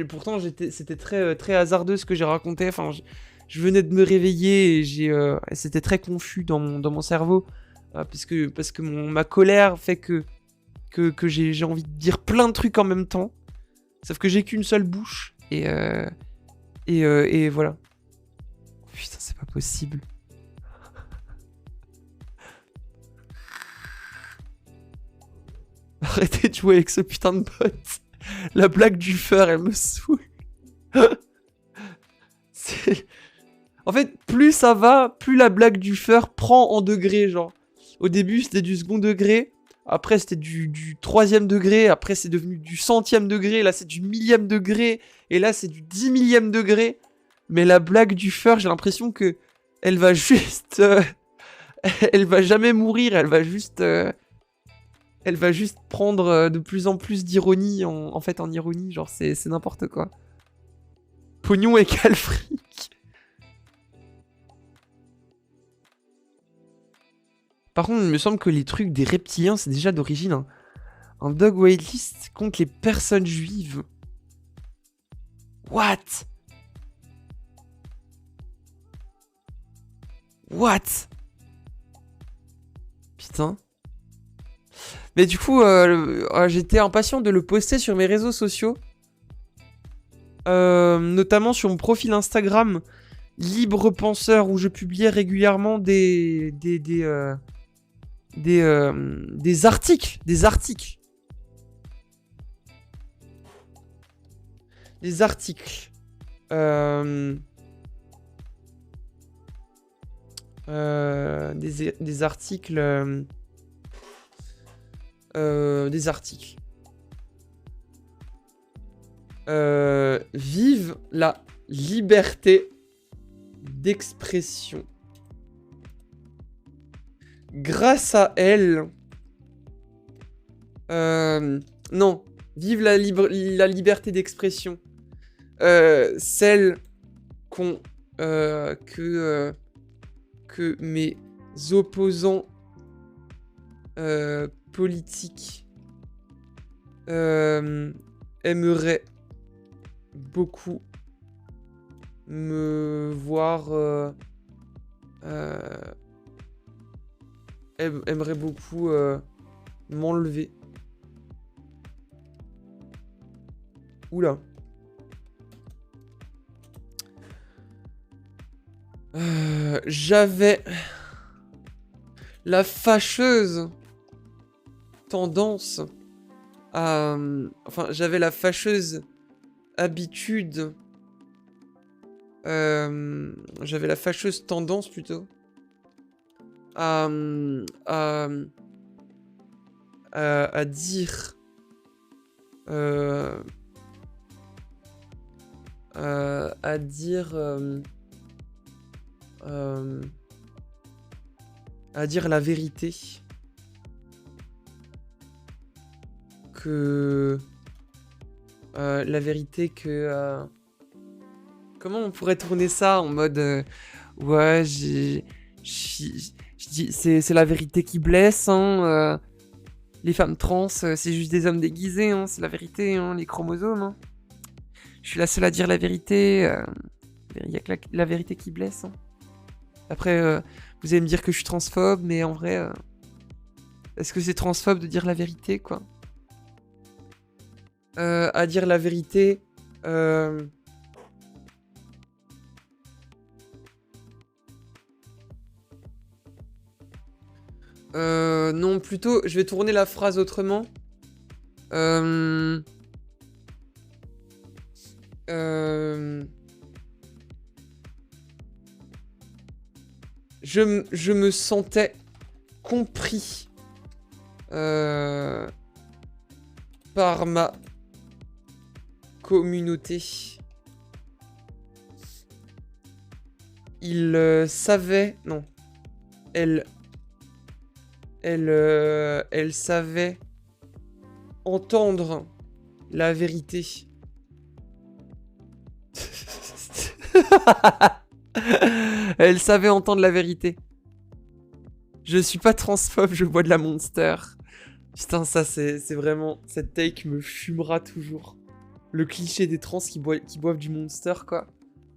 Pourtant, c'était très hasardeux ce que j'ai raconté. Enfin, je venais de me réveiller et c'était très confus dans mon cerveau. Parce que ma colère fait que j'ai envie de dire plein de trucs en même temps. Sauf que j'ai qu'une seule bouche. Et voilà. Putain, c'est pas possible. Arrêtez de jouer avec ce putain de bot. La blague du fur, elle me saoule. En fait, plus ça va, plus la blague du fur prend en degrés, genre. Au début, c'était du second degré. Après, c'était du 3e degré. Après, c'est devenu du 100e degré. Là, c'est du 1000e degré. Et là, c'est du 10 millième degré. Mais la blague du fur, j'ai l'impression que elle va juste... elle va jamais mourir. Elle va juste prendre de plus en plus d'ironie en fait en ironie. Genre, c'est n'importe quoi. Pognon égale fric. Par contre, il me semble que les trucs des reptiliens, c'est déjà d'origine un dog waitlist contre les personnes juives. What? What? Putain. Mais du coup, j'étais impatient de le poster sur mes réseaux sociaux. Notamment sur mon profil Instagram Libre Penseur, où je publiais régulièrement des articles. Des articles. Des articles. Des articles. Des articles. Vive la liberté d'expression. Grâce à elle... non. Vive la liberté d'expression. Celle que mes opposants politiques aimeraient beaucoup me voir aimerait beaucoup m'enlever. Oula. J'avais la fâcheuse tendance à... Enfin, j'avais la fâcheuse habitude... j'avais la fâcheuse tendance, plutôt, à dire... à dire la vérité. La vérité que... comment on pourrait tourner ça en mode... ouais, c'est la vérité qui blesse, hein. Les femmes trans, c'est juste des hommes déguisés, hein. C'est la vérité, hein, les chromosomes. Hein. Je suis la seule à dire la vérité. Il n'y a que la vérité qui blesse. Hein. Après, vous allez me dire que je suis transphobe, mais en vrai... est-ce que c'est transphobe de dire la vérité, quoi? À dire la vérité... non, plutôt, je vais tourner la phrase autrement. Je me sentais compris par ma communauté. Il savait... Non. Elle savait entendre la vérité. Elle savait entendre la vérité. Je suis pas transphobe, je bois de la Monster. Putain, ça c'est vraiment... Cette take me fumera toujours. Le cliché des trans qui boivent du Monster, quoi.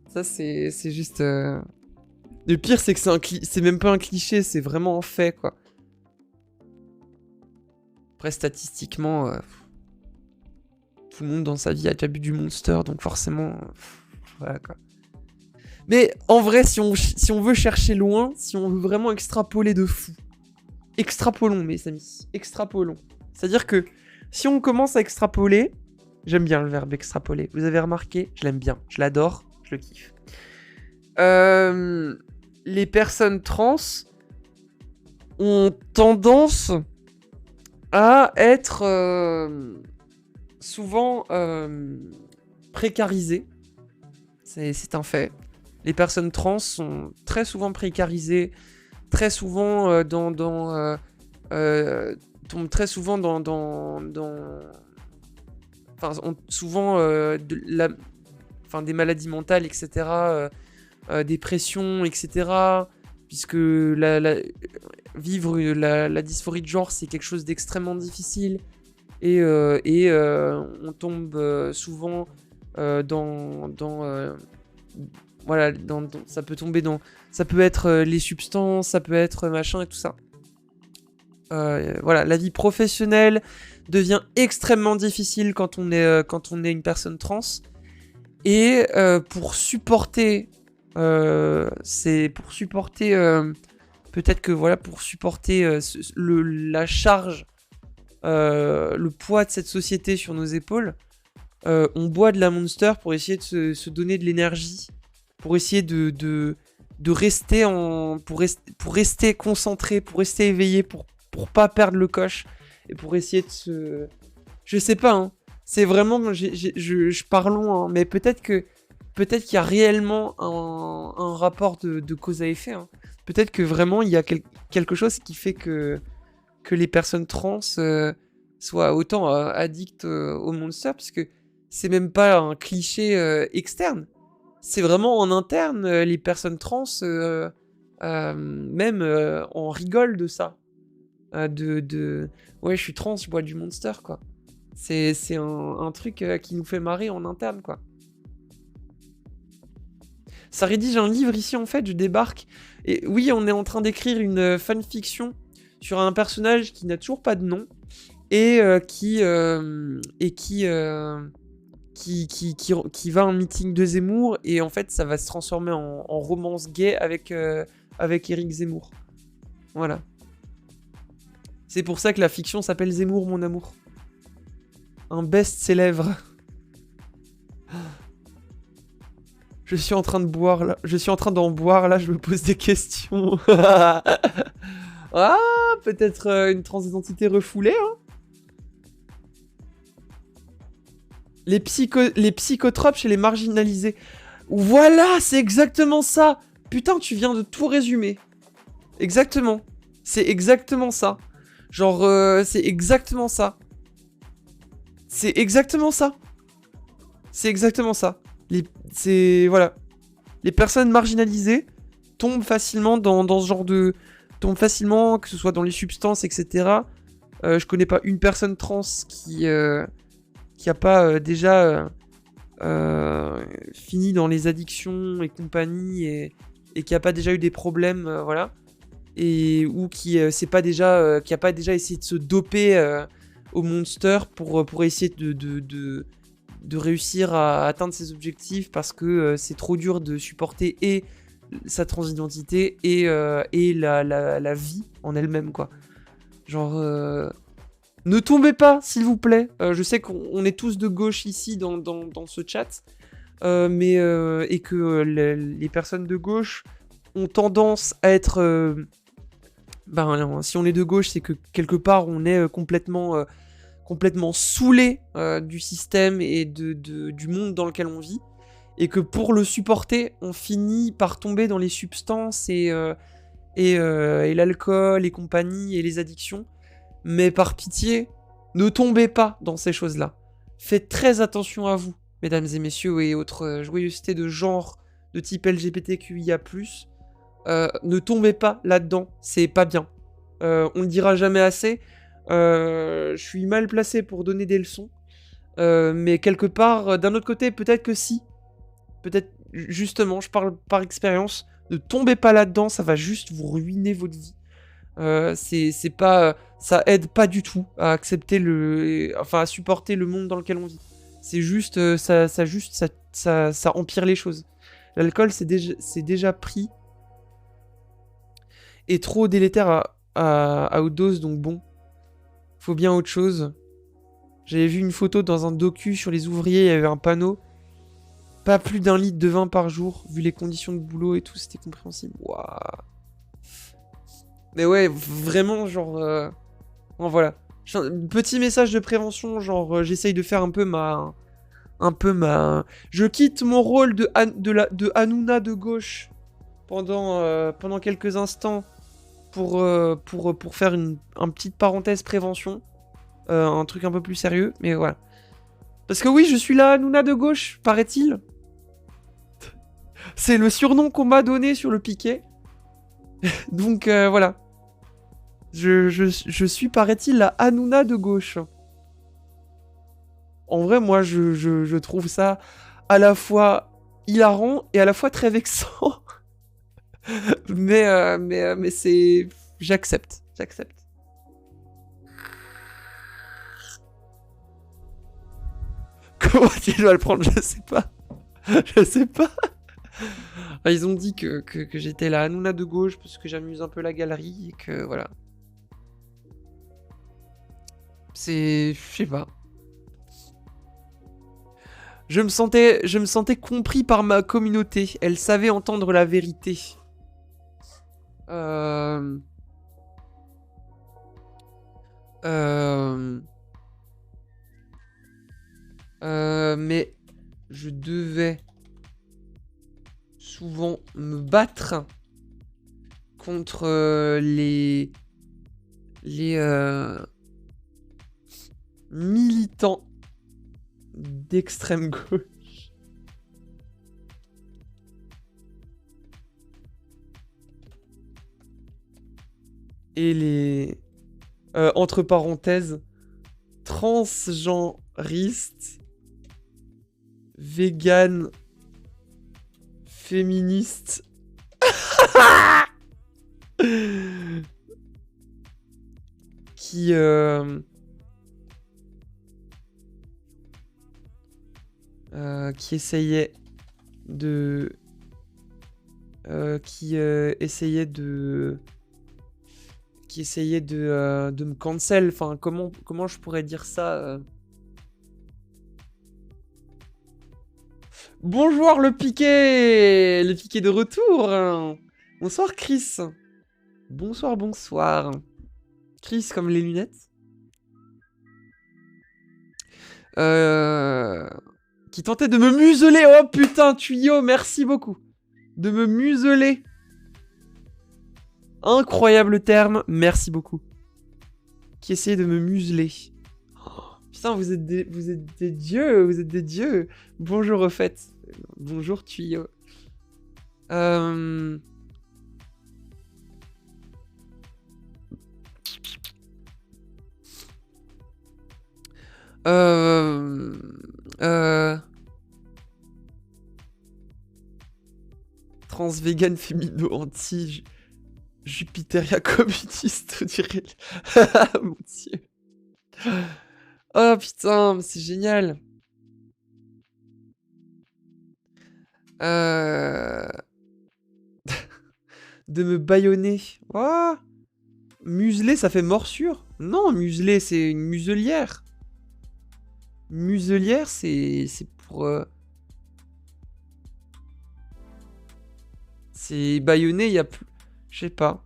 Ça c'est juste... Le pire, c'est que c'est même pas un cliché, c'est vraiment un fait, quoi. Après, statistiquement, tout le monde dans sa vie a déjà bu du Monster, donc forcément, voilà, quoi. Mais en vrai, si on veut chercher loin, si on veut vraiment extrapoler de fou, extrapolons, mes amis, extrapolons. C'est-à-dire que si on commence à extrapoler, j'aime bien le verbe extrapoler, vous avez remarqué, je l'aime bien, je l'adore, je le kiffe. les personnes trans ont tendance à être souvent précarisées. C'est un fait. Les personnes trans sont très souvent précarisées, très souvent tombent très souvent ont souvent des maladies mentales, etc., dépression, etc., puisque vivre la dysphorie de genre, c'est quelque chose d'extrêmement difficile, et on tombe souvent ça peut tomber dans... Ça peut être les substances, ça peut être machin et tout ça. La vie professionnelle devient extrêmement difficile quand on est une personne trans. Et pour supporter... peut-être que pour supporter la charge, le poids de cette société sur nos épaules, on boit de la Monster pour essayer de se donner de l'énergie, pour essayer de rester pour rester concentré, pour rester éveillé, pour pas perdre le coche, et pour essayer de se... Je sais pas, hein. C'est vraiment... Je pars loin, hein, mais peut-être qu'il y a réellement un rapport de cause à effet, hein. Peut-être que vraiment il y a quelque chose qui fait que les personnes trans soient autant addictes au Monster, parce que c'est même pas un cliché externe. C'est vraiment en interne, les personnes trans même on rigole de ça. Ouais, je suis trans, je bois du Monster, quoi. C'est un truc qui nous fait marrer en interne, quoi. Ça rédige un livre ici, en fait, je débarque. Et oui, on est en train d'écrire une fanfiction sur un personnage qui n'a toujours pas de nom et qui va à un meeting de Zemmour, et en fait, ça va se transformer en romance gay avec Éric Zemmour. Voilà. C'est pour ça que la fiction s'appelle Zemmour, mon amour. Un best-seller. Je suis en train d'en boire là, je me pose des questions. Ah, peut-être une transidentité refoulée, hein. Les psychotropes chez les marginalisés. Voilà, c'est exactement ça. Putain, tu viens de tout résumer. Exactement. C'est exactement ça. Genre, c'est exactement ça. C'est exactement ça. C'est exactement ça. Voilà. Les personnes marginalisées tombent facilement dans ce genre de... Tombent facilement, que ce soit dans les substances, etc. Je connais pas une personne trans qui a pas déjà fini dans les addictions et compagnie, et qui a pas déjà eu des problèmes, voilà. Et ou qui a pas déjà essayé de se doper au Monster pour essayer de réussir à atteindre ses objectifs, parce que c'est trop dur de supporter et sa transidentité et la vie en elle-même, quoi. Genre, ne tombez pas, s'il vous plaît. Je sais qu'on est tous de gauche ici dans ce chat, et que les personnes de gauche ont tendance à être... si on est de gauche, c'est que quelque part on est complètement saoulé du système et du monde dans lequel on vit, et que pour le supporter, on finit par tomber dans les substances et l'alcool et compagnie et les addictions. Mais par pitié, ne tombez pas dans ces choses-là. Faites très attention à vous, mesdames et messieurs, et autres joyeusetés de genre de type LGBTQIA+. Ne tombez pas là-dedans, c'est pas bien. On le dira jamais assez. Je suis mal placé pour donner des leçons, mais quelque part, d'un autre côté, peut-être que si. Peut-être, justement, je parle par expérience. Ne tombez pas là-dedans, ça va juste vous ruiner votre vie. C'est pas, ça aide pas du tout à accepter à supporter le monde dans lequel on vit. C'est juste, ça empire les choses. L'alcool, c'est déjà pris, et trop délétère à haute dose, donc bon, faut bien autre chose. J'avais vu une photo dans un docu sur les ouvriers, il y avait un panneau Pas plus d'1 litre de vin par jour, vu les conditions de boulot et tout, c'était compréhensible. Waouh. Mais ouais, vraiment, genre... Bon, voilà. Petit message de prévention, genre, j'essaye de faire un peu ma... Je quitte mon rôle de Hanouna de gauche pendant quelques instants pour faire une petite parenthèse prévention. Un truc un peu plus sérieux, mais voilà. Parce que oui, je suis la Hanouna de gauche, paraît-il. C'est le surnom qu'on m'a donné sur le piquet. Donc voilà. Je suis, paraît-il, la Hanouna de gauche. En vrai, moi, je trouve ça à la fois hilarant et à la fois très vexant. mais c'est... J'accepte. Comment tu dois le prendre? Je sais pas. Ils ont dit que j'étais la Hanouna de gauche parce que j'amuse un peu la galerie et que voilà. C'est... Je sais pas. Je me sentais compris par ma communauté. Elle savait entendre la vérité. Mais je devais souvent me battre contre les militants d'extrême gauche. Et les... entre parenthèses, transgenristes, vegan, féministes, qui essayaient de me cancel. Enfin, comment je pourrais dire ça Bonjour le piquet de retour. Bonsoir Chris. Bonsoir. Chris comme les lunettes. Qui tentait de me museler. Oh putain, tuyau, merci beaucoup. De me museler. Incroyable terme, merci beaucoup. Qui essayait de me museler. Oh, putain, vous êtes des dieux. Bonjour au fait. Bonjour tuyau. Trans vegan fémino anti Jupiteria communiste, on dirait. Mon dieu. Oh putain, c'est génial. De me bâillonner. Oh, museler, ça fait morsure. Non, museler, c'est une muselière. Muselière, c'est pour... C'est bâillonner, il y a plus... Je sais pas.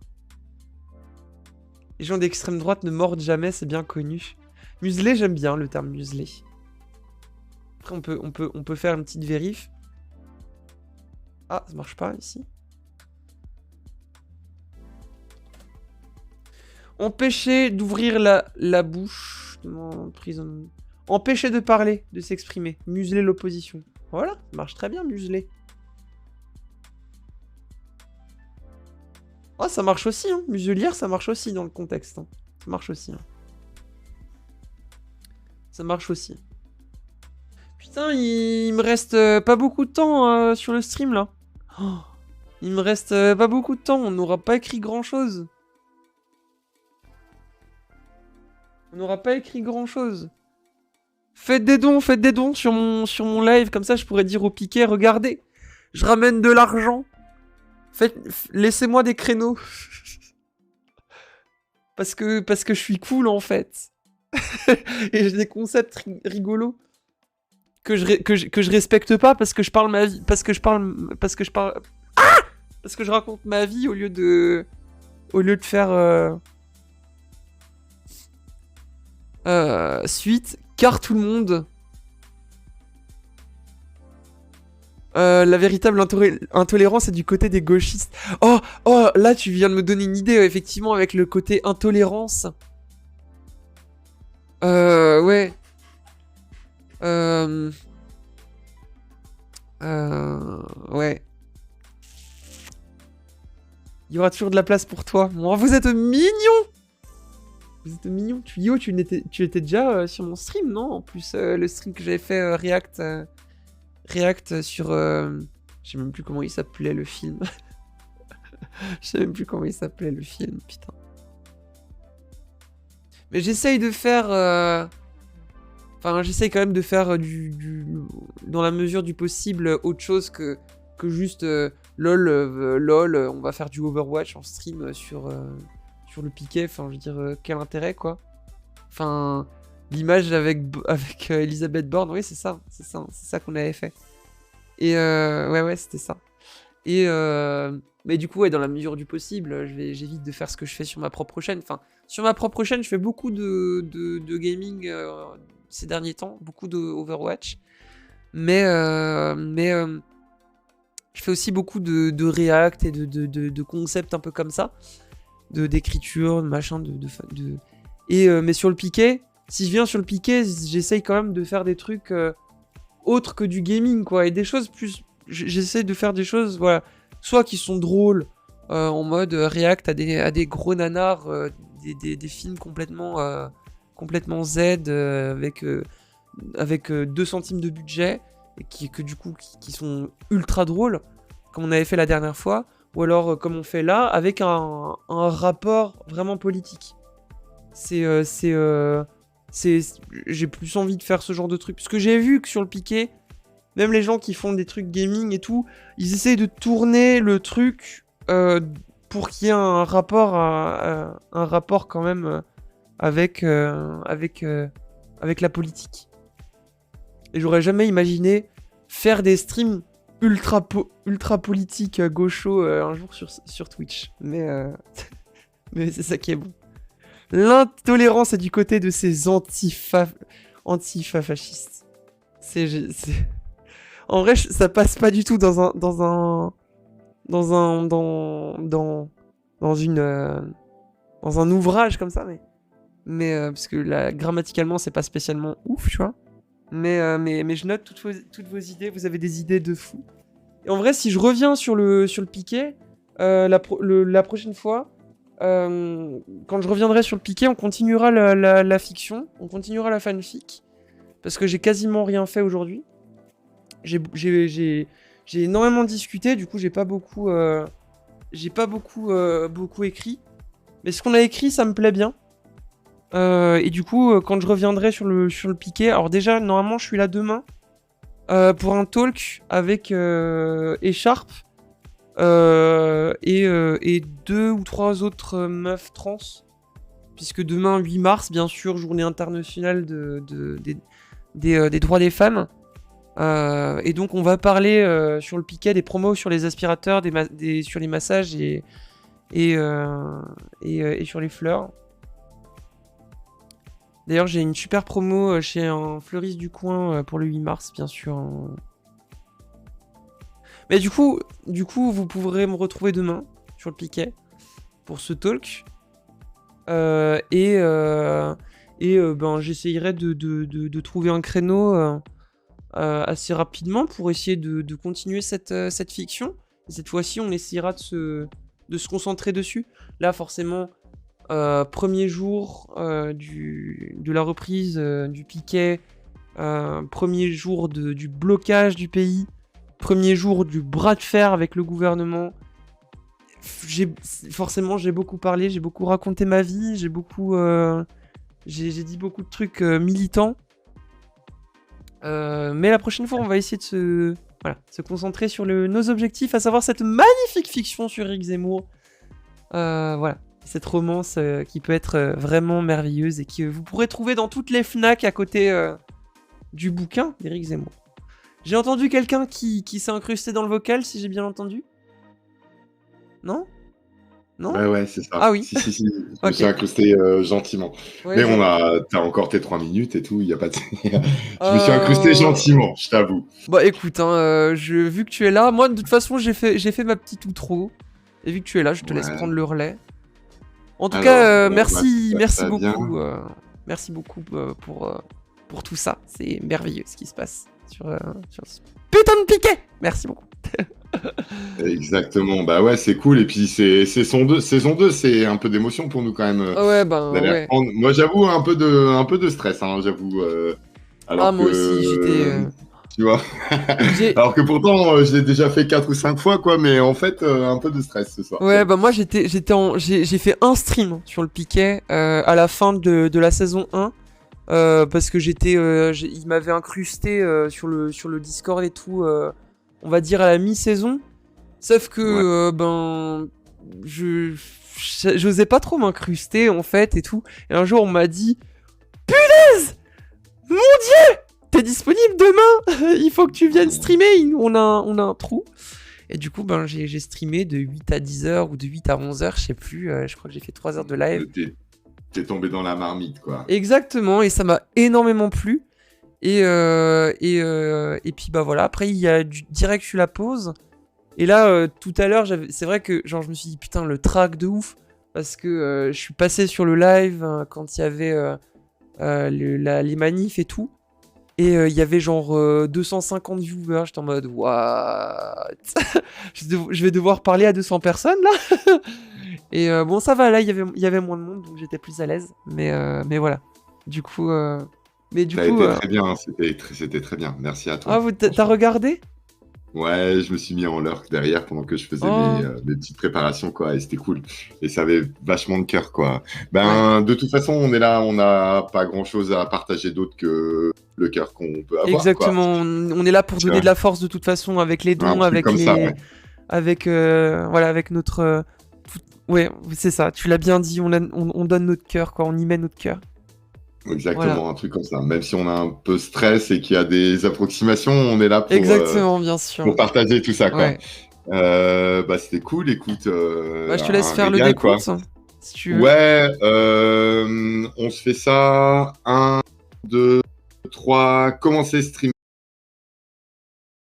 Les gens d'extrême droite ne mordent jamais, c'est bien connu. Museler, j'aime bien le terme museler. Après, on peut faire une petite vérif. Ah, ça marche pas ici. Empêcher d'ouvrir la bouche. Empêcher de parler, de s'exprimer. Museler l'opposition. Voilà, ça marche très bien, museler. Oh, ça marche aussi, hein. Muselière, ça marche aussi dans le contexte. Hein. Ça marche aussi. Hein. Ça marche aussi. Putain, il me reste pas beaucoup de temps sur le stream, là. Oh, il me reste pas beaucoup de temps. On n'aura pas écrit grand-chose. Faites des dons sur mon live. Comme ça, je pourrais dire au piquet, regardez, je ramène de l'argent. Laissez-moi des créneaux. parce que je suis cool, en fait. Et j'ai des concepts rigolos. que je respecte pas parce que je parle ma vie, parce que je raconte ma vie au lieu de faire suite, car tout le monde. La véritable intolérance est du côté des gauchistes. Oh, là tu viens de me donner une idée, effectivement, avec le côté intolérance. Ouais. Ouais. Il y aura toujours de la place pour toi. Oh, vous êtes mignon. Vous êtes mignon. Tu étais déjà sur mon stream, non? En plus, le stream que j'avais fait React sur... Je sais même plus comment il s'appelait le film. Je sais même plus comment il s'appelait le film, putain. Mais j'essaye de faire... Enfin, j'essaye quand même de faire dans la mesure du possible autre chose que juste LOL, on va faire du Overwatch en stream sur le piquet. Enfin, je veux dire, quel intérêt, quoi. Enfin, l'image avec Elisabeth Borne, oui, c'est ça qu'on avait fait. Et ouais, c'était ça. Et mais du coup, ouais, dans la mesure du possible, j'évite de faire ce que je fais sur ma propre chaîne. Enfin, sur ma propre chaîne, je fais beaucoup de gaming ces derniers temps, beaucoup de Overwatch. Mais je fais aussi beaucoup de React et de concepts un peu comme ça, d'écriture, de machin, mais sur le piquet, si je viens sur le piquet, j'essaye quand même de faire des trucs autres que du gaming, quoi, et des choses plus. J'essaie de faire des choses, voilà, soit qui sont drôles, en mode React à des gros nanars, des films complètement Z, avec 2 centimes de budget, et qui sont ultra drôles, comme on avait fait la dernière fois, ou alors comme on fait là, avec un rapport vraiment politique. J'ai plus envie de faire ce genre de truc, parce que j'ai vu que sur le piquet, même les gens qui font des trucs gaming et tout, ils essayent de tourner le truc pour qu'il y ait un rapport quand même avec la politique. Et j'aurais jamais imaginé faire des streams ultra politiques gauchos un jour sur Twitch. Mais c'est ça qui est bon. L'intolérance est du côté de ces antifa-fascistes. En vrai, ça passe pas du tout dans un ouvrage comme ça, mais parce que là, grammaticalement, c'est pas spécialement ouf, tu vois. Mais je note toutes vos idées. Vous avez des idées de fou. Et en vrai, si je reviens sur le piquet, la prochaine fois, quand je reviendrai sur le piquet, on continuera la fiction, on continuera la fanfic, parce que j'ai quasiment rien fait aujourd'hui. J'ai énormément discuté, du coup j'ai pas beaucoup écrit, mais ce qu'on a écrit ça me plaît bien. Et du coup quand je reviendrai sur le piquet, alors déjà normalement je suis là demain pour un talk avec Écharpe et 2 ou 3 autres meufs trans, puisque demain 8 mars bien sûr, journée internationale des droits des femmes. Et donc on va parler sur le piquet des promos sur les aspirateurs, sur les massages et sur les fleurs. D'ailleurs j'ai une super promo chez un fleuriste du coin pour le 8 mars bien sûr. Mais du coup vous pourrez me retrouver demain sur le piquet pour ce talk. J'essayerai de trouver un créneau assez rapidement pour essayer de continuer cette fiction. Et cette fois-ci, on essaiera de se concentrer dessus. Là, forcément, premier jour de la reprise du piquet, premier jour du blocage du pays, premier jour du bras de fer avec le gouvernement. Forcément, j'ai beaucoup parlé, j'ai beaucoup raconté ma vie, j'ai dit beaucoup de trucs militants. Mais la prochaine fois, on va essayer de se concentrer sur nos objectifs, à savoir cette magnifique fiction sur Éric Zemmour. Voilà, cette romance qui peut être vraiment merveilleuse et que vous pourrez trouver dans toutes les FNAC à côté du bouquin d'Éric Zemmour. J'ai entendu quelqu'un qui s'est incrusté dans le vocal, si j'ai bien entendu. Non? Non? Ouais, c'est ça. Ah oui. Si. Je me Ok. suis incrusté gentiment. Ouais, Mais t'as encore tes 3 minutes et tout, il y a pas de... Je me suis incrusté gentiment, je t'avoue. Bah écoute, vu que tu es là, moi de toute façon j'ai fait ma petite outro. Et vu que tu es là, je te laisse Ouais. prendre le relais. En tout Alors, cas, bon, merci ça beaucoup. vient. Merci beaucoup pour tout ça. C'est merveilleux ce qui se passe sur ce putain de piquet. Merci beaucoup. Exactement, bah ouais, c'est cool. Et puis c'est saison 2, c'est un peu d'émotion pour nous quand même. Ouais, ben D'aller ouais. reprendre. Moi j'avoue un peu de stress, hein, j'avoue. Alors Moi que, aussi, j'étais. tu vois. Alors que pourtant je l'ai déjà fait 4 ou 5 fois quoi, mais en fait un peu de stress ce soir. Ouais, bah moi j'ai fait un stream sur le piquet à la fin de la saison 1 parce que il m'avait incrusté sur le Discord et tout, on va dire à la mi-saison. Sauf que j'osais pas trop m'incruster en fait et tout. Et un jour on m'a dit punaise, mon Dieu, t'es disponible demain, il faut que tu viennes streamer, on a un trou. Et du coup, j'ai streamé de 8 à 10 heures ou de 8 à 11 heures, je sais plus. Je crois que j'ai fait 3 heures de live. T'es tombé dans la marmite, quoi. Exactement, et ça m'a énormément plu. Et puis, bah voilà. Après, il y a direct eu la pause. Et là, tout à l'heure, c'est vrai que genre, je me suis dit, putain, le track de ouf. Parce que je suis passé sur le live quand il y avait les manifs et tout. Et il y avait genre 250 viewers, j'étais en mode what. Je vais devoir parler à 200 personnes là. Et bon ça va, là il y avait moins de monde donc j'étais plus à l'aise. Mais voilà. Du coup... T'as été très bien, hein, c'était très bien, merci à toi. Ah, t'as regardé? Ouais, je me suis mis en lurk derrière pendant que je faisais Oh. mes petites préparations, quoi, et c'était cool. Et ça avait vachement de cœur, quoi. De toute façon, on est là, on n'a pas grand-chose à partager d'autre que le cœur qu'on peut avoir. Exactement, quoi. on est là pour donner de la force de toute façon avec les dons, avec comme les... ça, ouais. Avec, avec notre... Ouais, c'est ça, tu l'as bien dit, on donne notre cœur, quoi, on y met notre cœur. Exactement, Voilà. un truc comme ça. Même si on a un peu stress et qu'il y a des approximations, on est là pour, Exactement, bien sûr. pour partager tout ça, quoi. Ouais. C'était cool, écoute. Je te laisse faire régal, le décompte, si tu veux. Ouais, on se fait ça. 1, 2, 3, commencer stream.